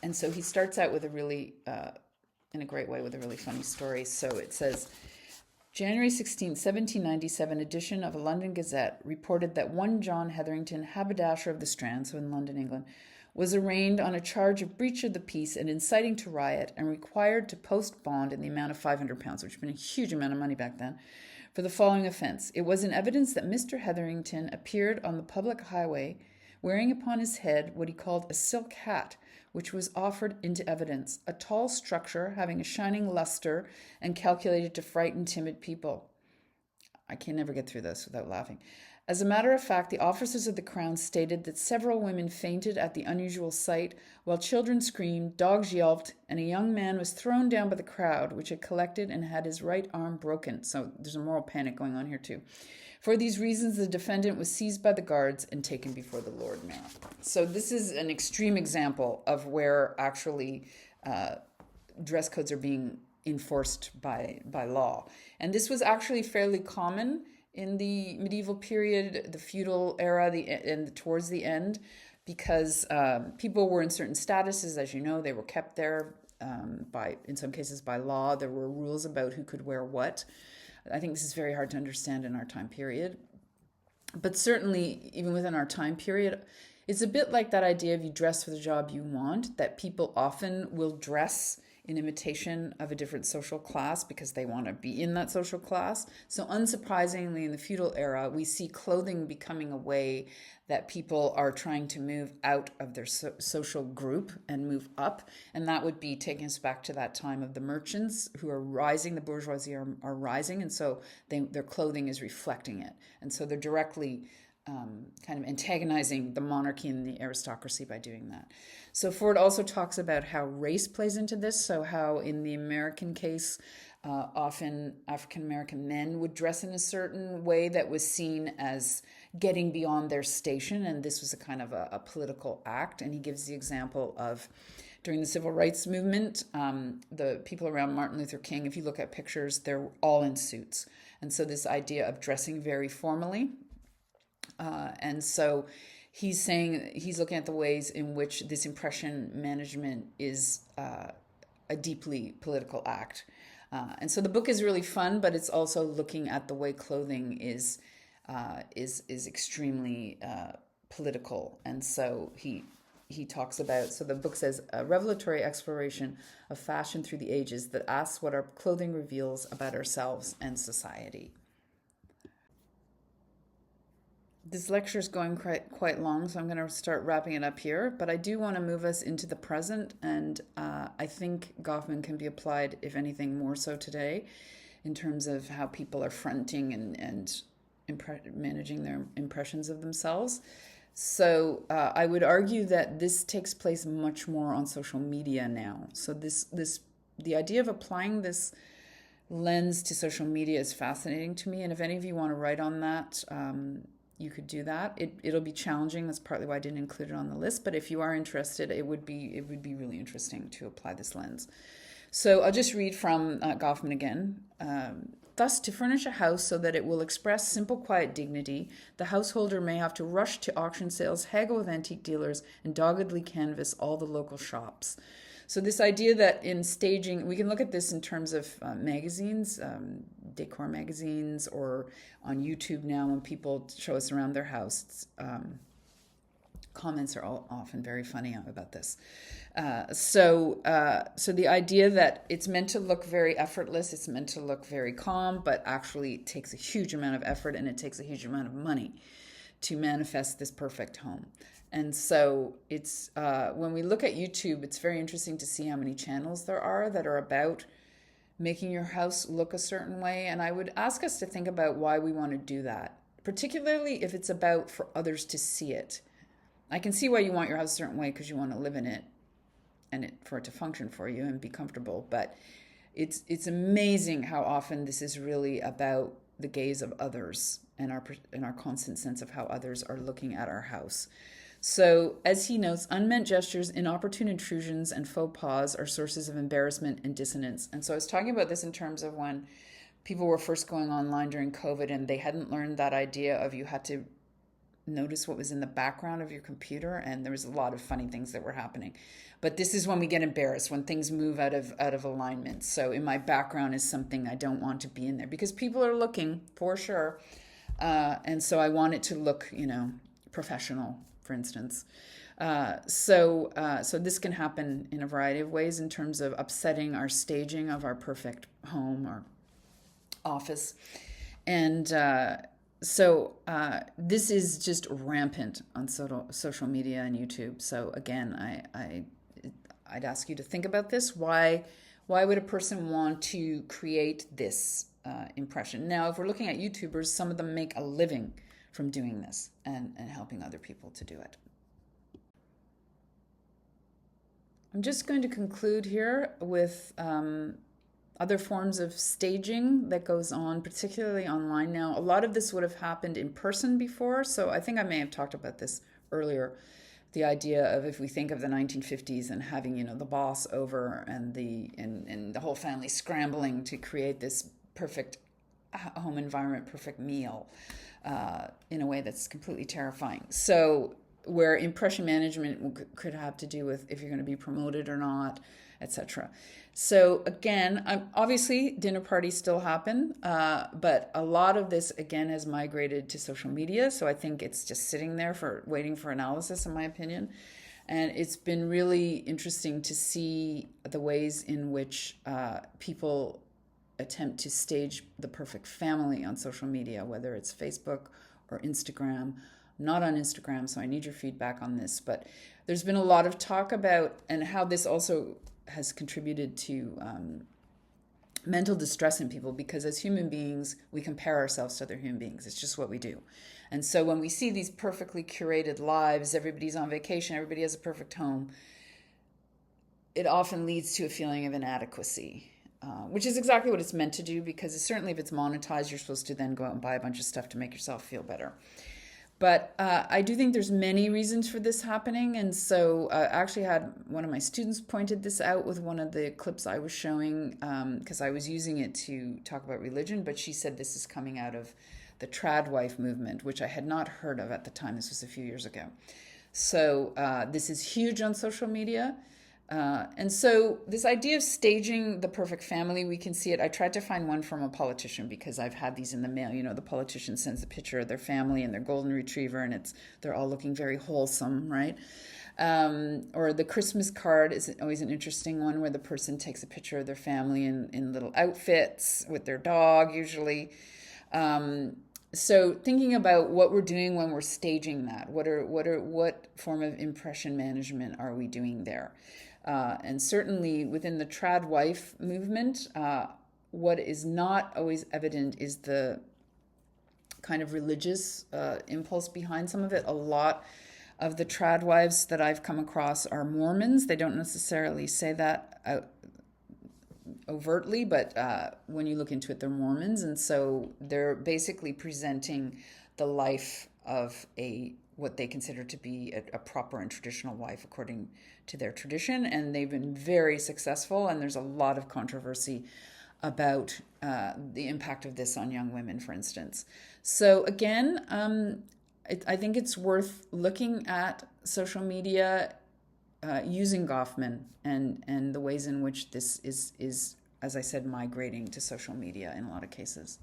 and so he starts out with a really in a great way with a really funny story. So it says, January 16, 1797 edition of a London Gazette reported that one John Hetherington, haberdasher of the Strand, so in London, England, was arraigned on a charge of breach of the peace and inciting to riot and required to post bond in the amount of £500, which would have been a huge amount of money back then, for the following offence. It was in evidence that Mr. Hetherington appeared on the public highway wearing upon his head what he called a silk hat, which was offered into evidence, a tall structure having a shining luster and calculated to frighten timid people. I can never get through this without laughing. As a matter of fact, the officers of the Crown stated that several women fainted at the unusual sight, while children screamed, dogs yelped, and a young man was thrown down by the crowd, which had collected and had his right arm broken. So there's a moral panic going on here too. For these reasons, the defendant was seized by the guards and taken before the Lord Mayor. So this is an extreme example of where actually dress codes are being enforced by law. And this was actually fairly common in the medieval period, the feudal era, and towards the end, because people were in certain statuses. As you know, they were kept there in some cases by law. There were rules about who could wear what. I think this is very hard to understand in our time period. But certainly, even within our time period, it's a bit like that idea of you dress for the job you want, that people often will dress in imitation of a different social class because they want to be in that social class. So unsurprisingly, in the feudal era, we see clothing becoming a way that people are trying to move out of their social group and move up. And that would be taking us back to that time of the merchants who are rising, the bourgeoisie are rising, and so their clothing is reflecting it. And so they're directly kind of antagonizing the monarchy and the aristocracy by doing that. So Ford also talks about how race plays into this. So how in the American case, Often African American men would dress in a certain way that was seen as getting beyond their station, and this was a kind of a political act. And he gives the example of during the civil rights movement, the people around Martin Luther King, if you look at pictures, they're all in suits. And so this idea of dressing very formally. And so he's saying, he's looking at the ways in which this impression management is a deeply political act. And so the book is really fun, but it's also looking at the way clothing is extremely political. And so he talks about, so the book says, a revelatory exploration of fashion through the ages that asks what our clothing reveals about ourselves and society. This lecture is going quite long, so I'm going to start wrapping it up here. But I do want to move us into the present, and I think Goffman can be applied, if anything, more so today, in terms of how people are fronting and managing their impressions of themselves. So I would argue that this takes place much more on social media now. So the idea of applying this lens to social media is fascinating to me, and if any of you want to write on that, you could do that. It'll be challenging. That's partly why I didn't include it on the list. But if you are interested, it would be really interesting to apply this lens. So I'll just read from Goffman again. Thus, to furnish a house so that it will express simple, quiet dignity, the householder may have to rush to auction sales, haggle with antique dealers, and doggedly canvass all the local shops. So this idea that in staging, we can look at this in terms of magazines, decor magazines, or on YouTube now when people show us around their house. Comments are often very funny about this. So the idea that it's meant to look very effortless, it's meant to look very calm, but actually it takes a huge amount of effort and it takes a huge amount of money to manifest this perfect home. And so it's when we look at YouTube, it's very interesting to see how many channels there are that are about making your house look a certain way. And I would ask us to think about why we want to do that, particularly if it's about for others to see it. I can see why you want your house a certain way because you want to live in it and for it to function for you and be comfortable. But it's amazing how often this is really about the gaze of others and our constant sense of how others are looking at our house. So, as he notes, unmeant gestures, inopportune intrusions, and faux pas are sources of embarrassment and dissonance. And so I was talking about this in terms of when people were first going online during COVID and they hadn't learned that idea of you had to notice what was in the background of your computer, and there was a lot of funny things that were happening. But this is when we get embarrassed, when things move out of alignment. So in my background is something I don't want to be in there because people are looking for sure. And so I want it to look, professional, for instance. So this can happen in a variety of ways in terms of upsetting our staging of our perfect home or office. And so this is just rampant on social media and YouTube. So again, I'd ask you to think about this. Why would a person want to create this impression? Now, if we're looking at YouTubers, some of them make a living from doing this and helping other people to do it. I'm just going to conclude here with other forms of staging that goes on, particularly online now. A lot of this would have happened in person before, so I think I may have talked about this earlier. The idea of, if we think of the 1950s and having, the boss over and the whole family scrambling to create this perfect home environment, perfect meal, in a way that's completely terrifying. So where impression management could have to do with if you're going to be promoted or not, etc. So again, obviously dinner parties still happen, but a lot of this again has migrated to social media. So I think it's just sitting there waiting for analysis, in my opinion. And it's been really interesting to see the ways in which people attempt to stage the perfect family on social media, whether it's Facebook or Instagram. I'm not on Instagram, so I need your feedback on this. But there's been a lot of talk about and how this also has contributed to mental distress in people, because as human beings, we compare ourselves to other human beings. It's just what we do. And so when we see these perfectly curated lives, everybody's on vacation, everybody has a perfect home, it often leads to a feeling of inadequacy. which is exactly what it's meant to do, because certainly if it's monetized, you're supposed to then go out and buy a bunch of stuff to make yourself feel better. But I do think there's many reasons for this happening. And so I actually had one of my students pointed this out with one of the clips I was showing, because I was using it to talk about religion. But she said this is coming out of the trad wife movement, which I had not heard of at the time. This was a few years ago. So this is huge on social media. And so this idea of staging the perfect family, we can see it. I tried to find one from a politician because I've had these in the mail. You know, the politician sends a picture of their family and their golden retriever, and they're all looking very wholesome, right? Or the Christmas card is always an interesting one, where the person takes a picture of their family in little outfits with their dog, usually. So thinking about what we're doing when we're staging that, what form of impression management are we doing there? And certainly within the trad wife movement, what is not always evident is the kind of religious impulse behind some of it. A lot of the trad wives that I've come across are Mormons. They don't necessarily say that overtly, but when you look into it, they're Mormons. And so they're basically presenting the life of what they consider to be a proper and traditional wife according to their tradition. And they've been very successful. And there's a lot of controversy about the impact of this on young women, for instance. So again, I think it's worth looking at social media using Goffman and the ways in which this is, as I said, migrating to social media in a lot of cases.